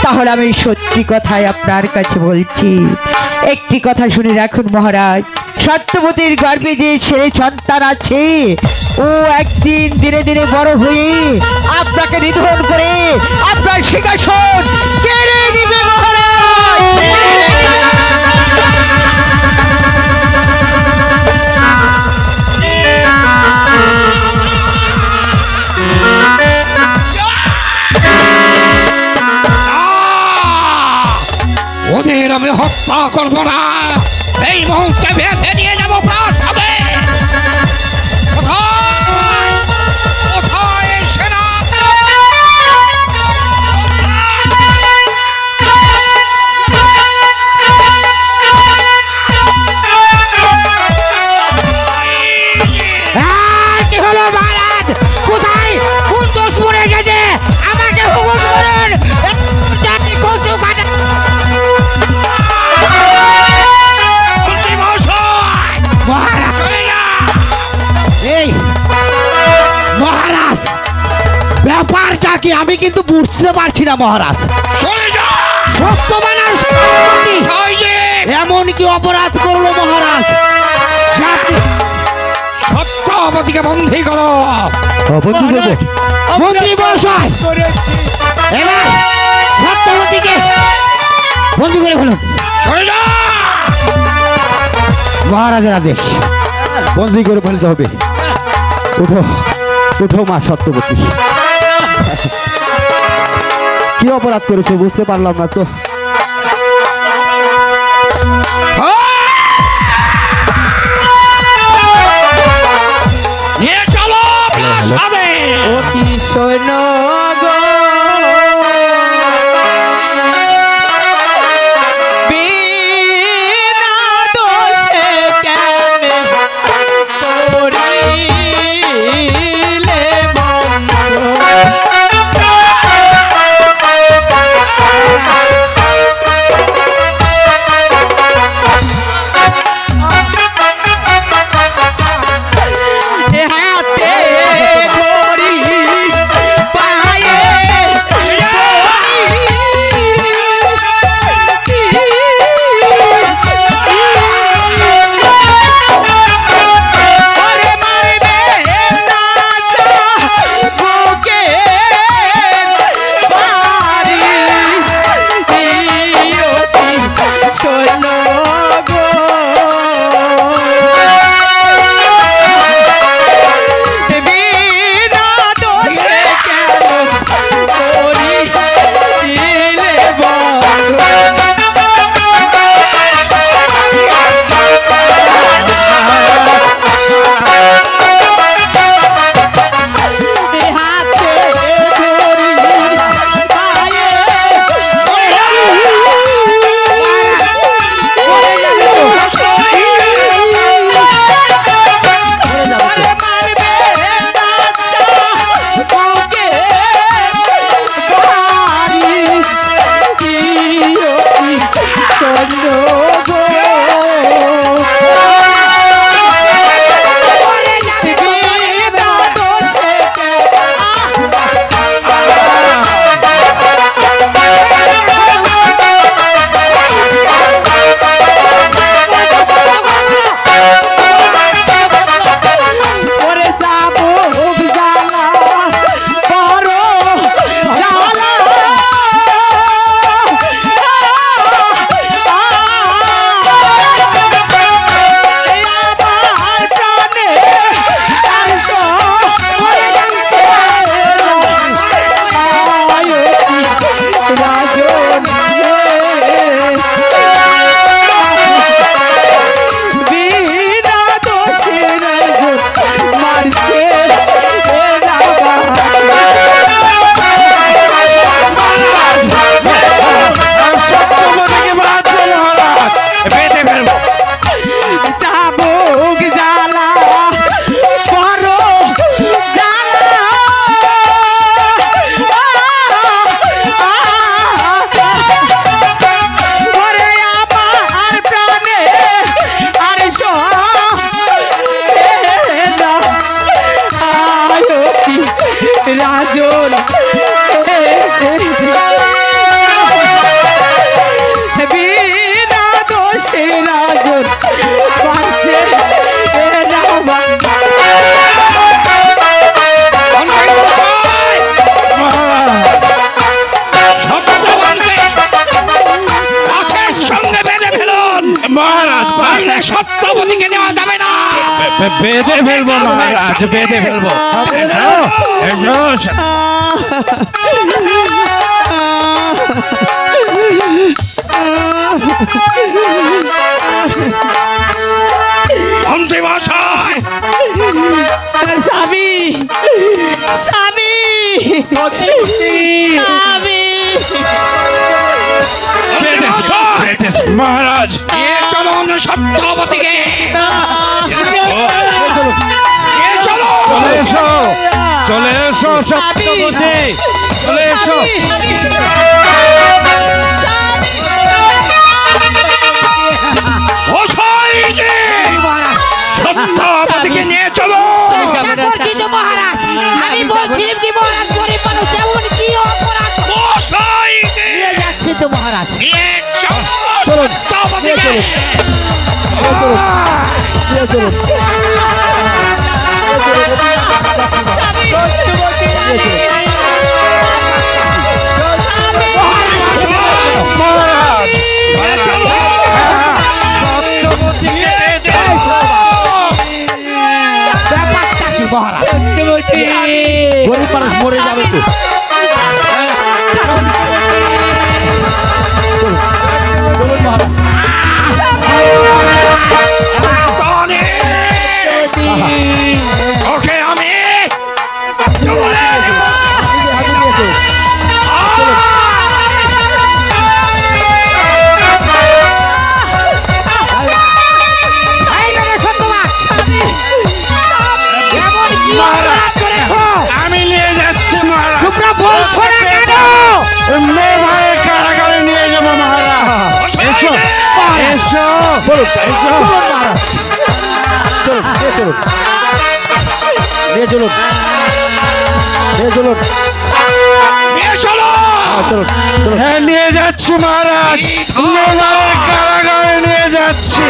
তাহলে আমি সত্যি কথাই আপনার কাছে বলছি। একটি কথা শুনে রাখুন মহারাজ, সত্যবতীর গর্ভে যে ছেলে সন্তান আছে, ও একদিন ধীরে ধীরে বড় হয়ে আপনাকে নিধন করে আপনার সিংহাসন কেড়ে নিবে মহারাজ। ওদের আমি হত্যা করবো না, এই মুহূর্তে বেঁধে নিয়ে যাবো প্রাসাদে। কোথায় সেনা? কি হলো মহারাজ? কোথায় কোন দোষ পড়ে গেছে? আমাকে হুকুম করুন। মহারাজ আমি কিন্তু বুঝতে পারছি না মহারাজ। সত্যবান সত্যবতী এমন কি অপরাধ করলো মহারাজ? সত্যবতীকে বন্দী করো। বন্দী করবো মন্ত্রী মহাশয়, এবার সত্যবতীকে বন্দী করে ফেলুন। মহারাজের আদেশ, বন্দী করে ফেলতে হবে। উঠো উঠো মা সত্যবতী, কি অপরাধ করেছো বুঝতে পারলাম না তো। অতি সৈন্য গো বিনা দোষে কেন করিলে বন্ধ। রাজন বিনা দোষে রাজন পাশে সঙ্গে বেঁধে ফেলুন মহারাজ। সত্যবতীকে নেওয়া যাবে না। বেঁধে ফেলবো মহারাজ, বেঁধে ফেলবো। মন্ত্রী মহাশয়, স্বামী স্বামী স্বামী মহারাজ চলুন সত্যবতীকে। চলো চলে এসো, চলে এসো সত্যবতী, চলে এসো। সত্যবতীকে নিয়ে চলো। চেষ্টা করছি তো মহারাজ, আমি বলছি কি মহারাজ গরিব মানুষ এমন কি মহারাজ নিয়ে চলো চলুন, সত্যবতীকে। ব্যাপারটা কি মহারাজ? গরিব মানুষ মরে যাবে তো। চলুন মহারাজ। ওকে আমি আমি নিয়ে যাচ্ছি মহারাজ। তোমরা বলছো না কেন? মেয়ে ভাইয়ের কারাগারে নিয়ে যাবো মহারাজ। এসো এসো, বলুন চলুন মহারাজ, চলুন নিয়ে চলুন, নিয়ে চলুন, নিয়ে চলো। চলুন চলুন। হ্যাঁ নিয়ে যাচ্ছি মহারাজ, মেয়ে ভাইয়ের কারাগারে নিয়ে যাচ্ছি।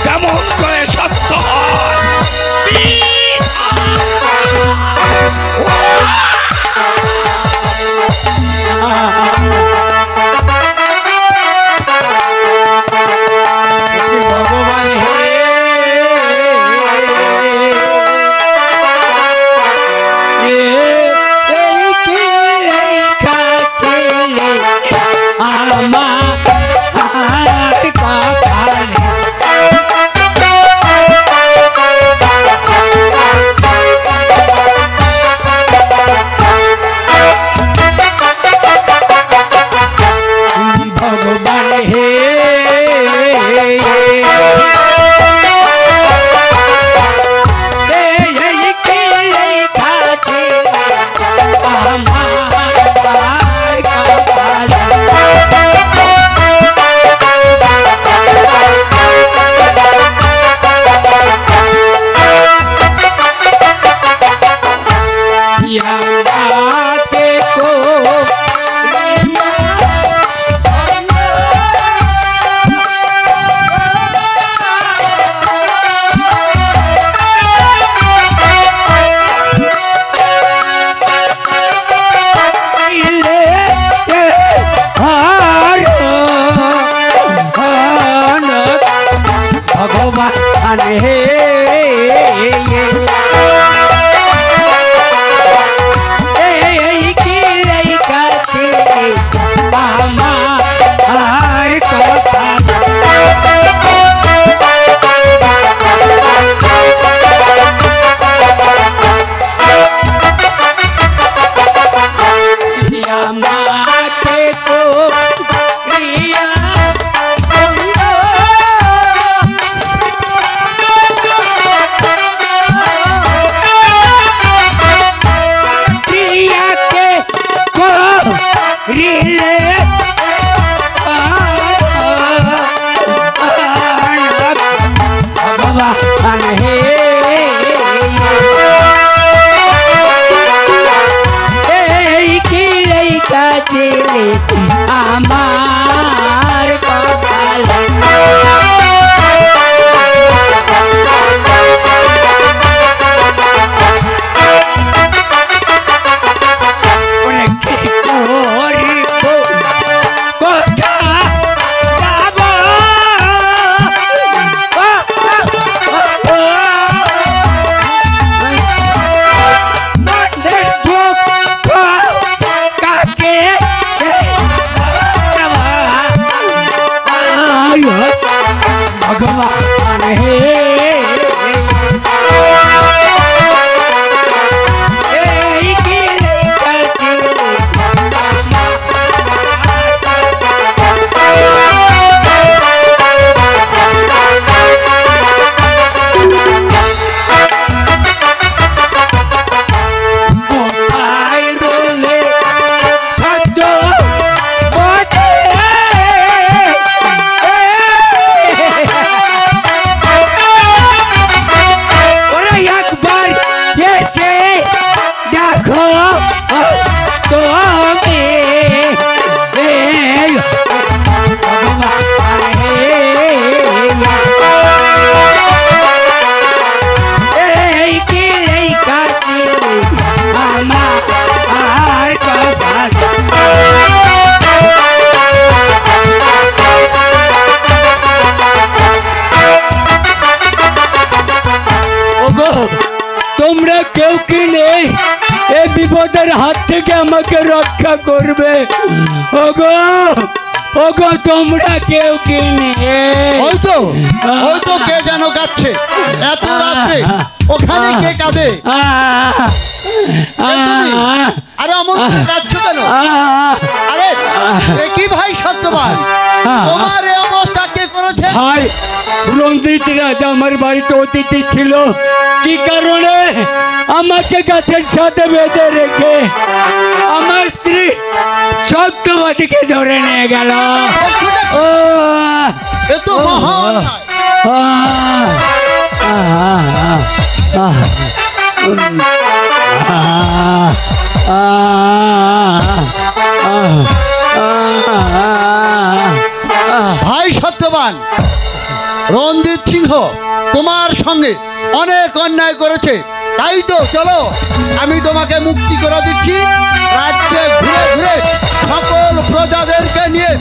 কেমন করে সত্য ভগবান হে আমার কপালে ওরে কি করিব কথা যাব কাকে भगवान हे কেউ কি নেই এই বিপদের হাত থেকে আমাকে রক্ষা করবে? ওগো ওগো তোমরা কেউ কি নেই? ওই তো কে যেন কাঁদছে এত রাত্রে, ওখানে কে কাঁদে? আরে অমন করে কাঁদছো কেন? আরে এ কি ভাই সত্যবান, তোমার এই অবস্থা কে করেছে? ভাই রঞ্জিত রাজা আমার বাড়িতে অতিথি ছিল, কি কারণে আমাকে গাছের সাথে বেঁধে রেখে আমার স্ত্রী সত্যবতীকে ধরে নিয়ে গেল। ও এ তো মহা ভাই সত্যবান, রঞ্জিত সিংহ তোমার সঙ্গে অনেক অন্যায় করেছে, তাই তো চলো আমি তোমাকে মুক্তি করে দিচ্ছি। রাজ্যে ঘুরে ঘুরে সকল প্রজাদেরকে নিয়ে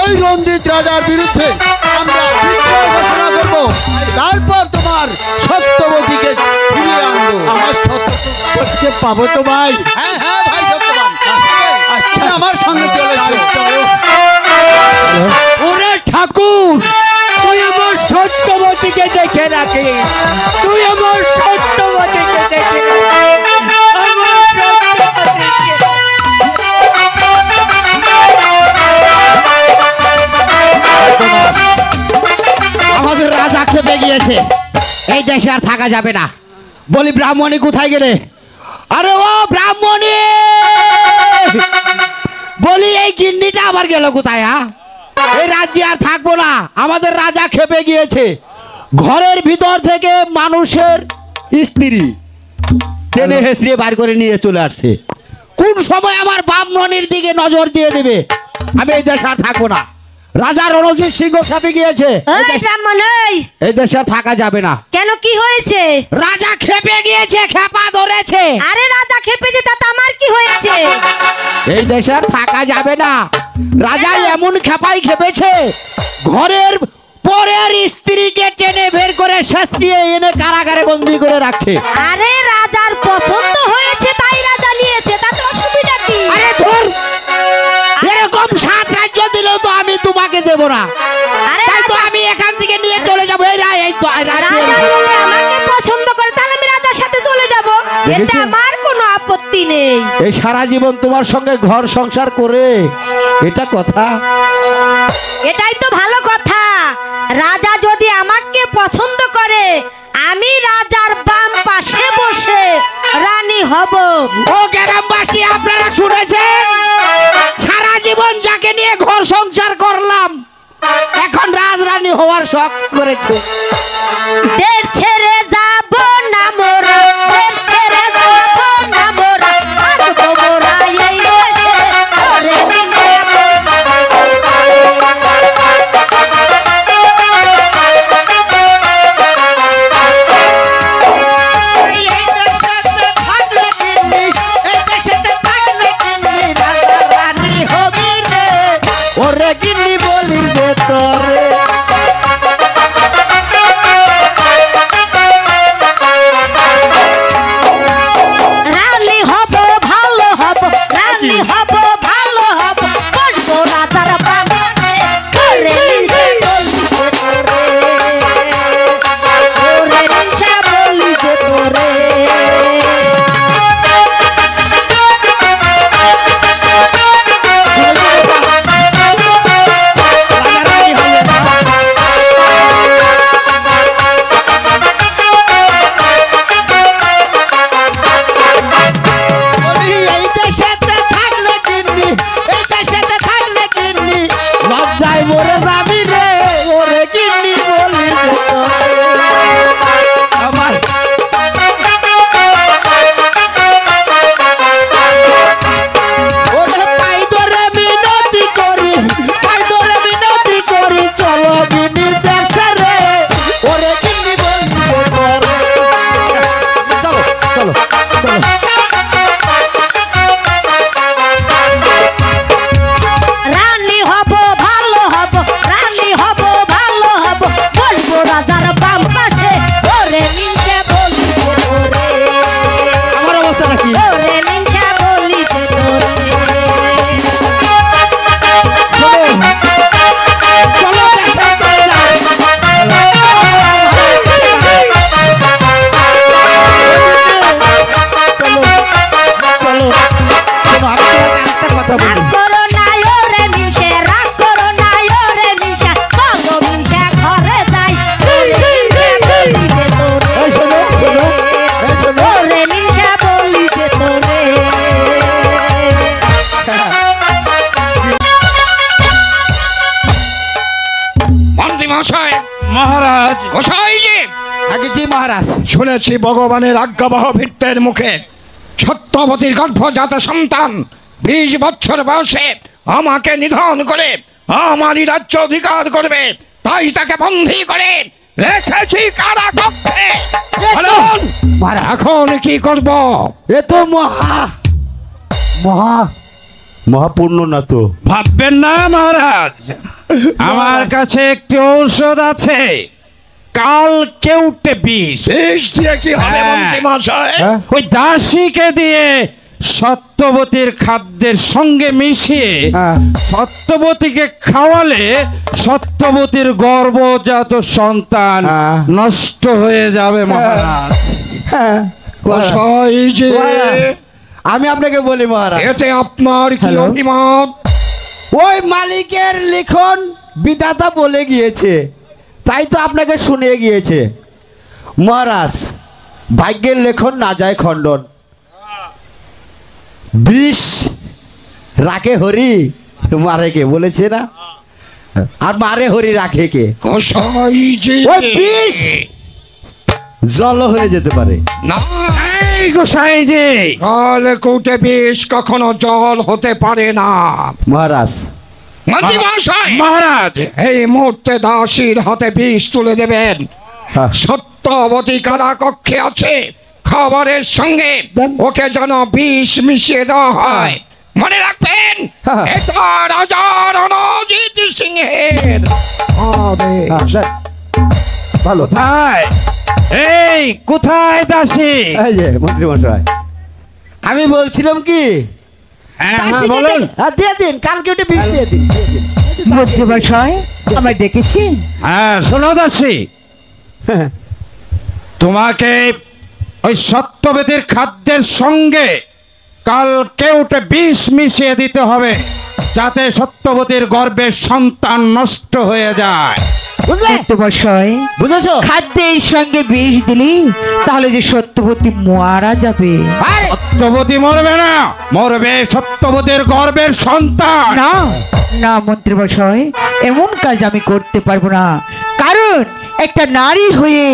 ওই রঞ্জিত রাজার বিরুদ্ধে আমরা বিদ্রোহ ঘোষণা করবো, তারপর তোমার সত্যবতীকে ফিরিয়ে আনবো। আমার সত্যবতীকে পাবো তো ভাই? হ্যাঁ হ্যাঁ ভাই সত্যবান, তুমি আমার সঙ্গে চলে এসো। ওরে ঠাকুর, তুই আমার সত্যবতীকে দেখে রাখিস, তুই আমার সত্যবতীকে দেখে রাখিস, আমার সত্যবতীকে। আমাদের রাজা খেপে গিয়েছে, এই দেশে আর থাকা যাবে না। বলি ব্রাহ্মণী কোথায় গেলে? আরে ও ব্রাহ্মণী, বলি এই গিন্নিটা আবার গেল কোথায়? এই রাজ্যে আর থাকবো না, আমাদের রাজা খেপে গিয়েছে। ঘরের ভিতর থেকে মানুষের স্ত্রী টেনে হেসড়িয়ে বার করে নিয়ে চলে আসছে। কোন সময় আমার ব্রাহ্মণীর দিকে নজর দিয়ে দেবে? আমি এই দেশে আর থাকবো না। রাজা রণজিৎ সিংহ খেপে গিয়েছে, এই দেশে আর থাকা যাবে না। কেন, কি হয়েছে? রাজা খেপে গিয়েছে, খেপা ধরেছে। আরে রাজা খেপেছে, তাতে আমার কি হয়েছে? এই দেশে আর থাকা যাবে না। রাজা এমন খেপাই খেপেছে, ঘরের পরের স্ত্রীকে টেনে বের করে শাস্তিয়ে এনে কারাগারে বন্দি করে রাখছে। আরে রাজার পছন্দ হয়েছে তাই রাজা নিয়েছে, তাতে অসুবিধা কি? আরে ধর, এরকম 7 রাজ্য দিলেও তো আমি তোমাকে দেব না। আরে তাই তো আমি এখান থেকে নিয়ে চলে যাবো। এই তো রাজা যদি আমাকে পছন্দ করে তাহলে আমি রাজার সাথে চলে যাব, এতে আমার কোনো আপত্তি নেই। এই সারা জীবন তোমার সঙ্গে ঘর সংসার করে, এটা কথা? এটাই তো ভালো কথা। রাজা যদি আমাকে পছন্দ করে, আমি রাজার বাম পাশে বসে রানী হব। ও গ্রামবাসী, আপনারা শুনেছেন? সারা জীবন যাকে নিয়ে ঘর সংসার করলাম, এখন রাজরানী হওয়ার শখ করেছে। দেশ ছেড়ে যাব না মোরা, দেশ ছেড়ে যাব না মোরা, আসবো মোরা এই দেশে, ঘরে নিয়ে ওরে গিন্নি বলির ভেতরে মন্ত্রী মহাশয়, মহারাজ, গোসাইজি, আগে জি মহারাজ। শুনেছি ভগবানের আজ্ঞাবহ ভৃত্যের মুখে সত্যবতীর গর্ভজাত সন্তান 20 বছর বয়সে আমাকে নিধন করে আমারই রাজ্য অধিকার করবে, তাই তাকে বন্দী করে রেখেছি কারাকক্ষে। বলুন, এখন কি করব? এ তো মহাপূর্ণ না তো। ভাববেন না মহারাজ, আমার কাছে একটি ঔষধ আছে, কাল কেউটে বিষ। বিষ দিয়ে কি হবে হ্যাঁ। মন্ত্রী মহাশয়? ওই দাসীকে দিয়ে সত্যবতীর খাদ্যের সঙ্গে মিশিয়ে সত্যবতীকে খাওয়ালে সত্যবতীর গর্ভজাত সন্তান নষ্ট হয়ে যাবে মহারাজ। গোসাইজি, আমি আপনাকে বলি মহারাজ, এতে আপনার কি অভিমত? ওই মালিকের লিখন বিধাতা বলে গিয়েছে, তাই তো আপনাকে শুনিয়ে গিয়েছে মহারাজ। ভাগ্যের লেখন না যায় খণ্ডন, বিষ রাখে হরি মারে কে বলেছে না, আর মারে হরি রাখে কে? গোসাইজি, ওই বিষ জল হয়ে যেতে পারে না, এই গোসাইজি, কাল কৌটে বিষ কখনো জল হতে পারে না। মহারাজ। মন্ত্রী মহাশয়, মহারাজ, এই মুহূর্তে দাসীর হাতে বিষ তুলে দেবেন। হ্যাঁ। সত্যবতী কারাকক্ষে আছে, খাবারের সঙ্গে ওকে যেন বিষ মিশিয়ে দেওয়া হয়। মনে রাখবেন, হ্যাঁ। এটা রাজা রণজিৎ সিংহের আদেশ। ভালো। কোথায়? এই কোথায় দাসী? এই যে মন্ত্রী মশাই, আমি বলছিলাম কি, হ্যাঁ, দাসীকে বলুন। দিয়ে দিন, কালকে ওটা বিষ দিয়ে দিন। মন্ত্রী মশাই আমায় ডেকেছেন? হ্যাঁ, শোনো দাসী, তোমাকে ওই সত্যবতীর খাদ্যের সঙ্গে কাল কেউটে বিষ মিশিয়ে দিতে হবে, যাতে সত্যবতীর গর্ভের সন্তান নষ্ট হয়ে যায়। মন্ত্রী মশাই বুঝেছো? খাদ্যের সঙ্গে বিষ দিলি তাহলে যে সত্যবতী মারা যাবে। সত্যবতী মরবে না, মরবে সত্যবতীর গর্ভের সন্তান। না না মন্ত্রী মশাই, এমন কাজ আমি করতে পারবো না, কারণ একটা নারী হয়ে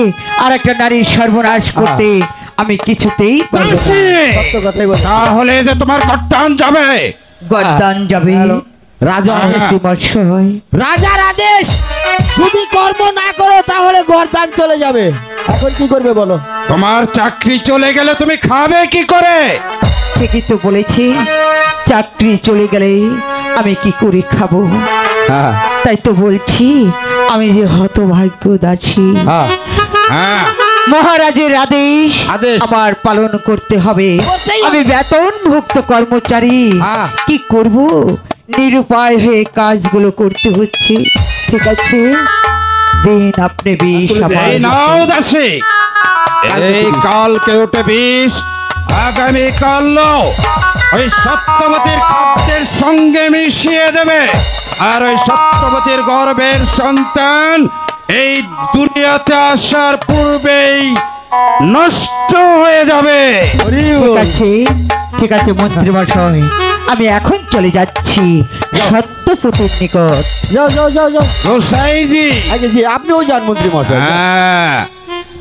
আর একটা নারীর সর্বনাশ করতে আমি কিছুতেই পারবো না। দাসী, সত্য কথাই বলছি। তাহলে যে তোমার গর্দান যাবে। গর্দান যাবে। রাজা মন্ত্রী মশাই, রাজার আদেশ, যদি কর্ম না করো তাহলে গর্দান চলে যাবে। এখন কি করবে বলো? তোমার চাকরি চলে গেলে তুমি খাবে কি করে? ঠিকই তো বলেছি, চাকরি চলে গেলে আমি কি করে খাবো? তাই তো বলছি, আমি যে হতভাগ্য দাসী, হ্যাঁ, মহারাজের আদেশ আদেশ আমার পালন করতে হবে। করতেই হবে। আমি বেতনভুক্ত কর্মচারী, হ্যাঁ। কি করব? নিরুপায় হয়ে কাজগুলো করতে হচ্ছে। ঠিক আছে, দিন আপনি বিষ আমার এই নাও হাতে। দাসী, এই কাল কেউটে বিষ আগামী কাল ওই সত্যবতীর খাদ্যের সঙ্গে মিশিয়ে দেবে, আর ওই সত্যবতীর গর্ভের সন্তান এই দুনিয়াতে আসার পূর্বেই নষ্ট হয়ে যাবে। ঠিক আছে, ঠিক আছে মন্ত্রী মশাই, আমি এখন চলে যাচ্ছি সত্যপতির নিকট। যাও যাও যাও যাও। গোসাইজি, আগে জি, আপনিও যান মন্ত্রী মশাই। হ্যাঁ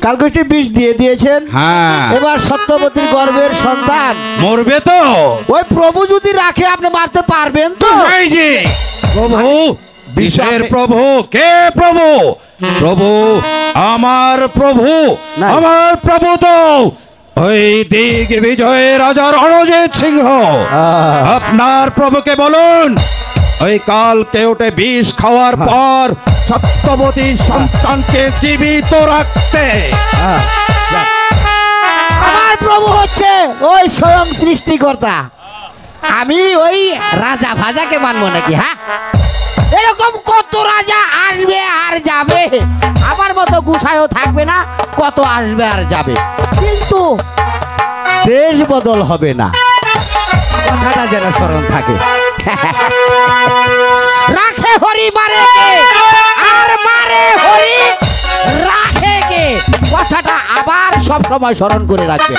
কালকে একটি বিষ দিয়ে দিয়েছেন, হ্যাঁ, এবার সত্যবতীর গর্ভের সন্তান মরবে তো। ওই প্রভু যদি রাখে আপনি মারতে পারবেন তো? গোসাইজি, প্রভু, বিশ্বের আপনি- প্রভু কে? প্রভু, প্রভু আমার প্রভু, না। আমার প্রভু তো ওই দিগ বিজয় রাজা রণজিৎ সিংহ। আপনার প্রভুকে বলুন, ওই কাল কেউটে বিষ খাওয়ার পর সত্যবতী সন্তানকে জীবিত রাখতে। আমার প্রভু হচ্ছে ওই স্বয়ং সৃষ্টিকর্তা, আমি ওই রাজা ভাজাকে মানবো নাকি? হ্যাঁ, এরকম কত রাজা আসবে আর যাবে, আমার মতো গুছায়ও থাকবে না, কত আসবে আর যাবে, কিন্তু দেশ বদল হবে না, কথাটা যেন স্মরণ থাকে। রাখে হরি মারে কে, আর মারে হরি রাখে কে, কথাটা আবার সব সময় স্মরণ করে রাখবে।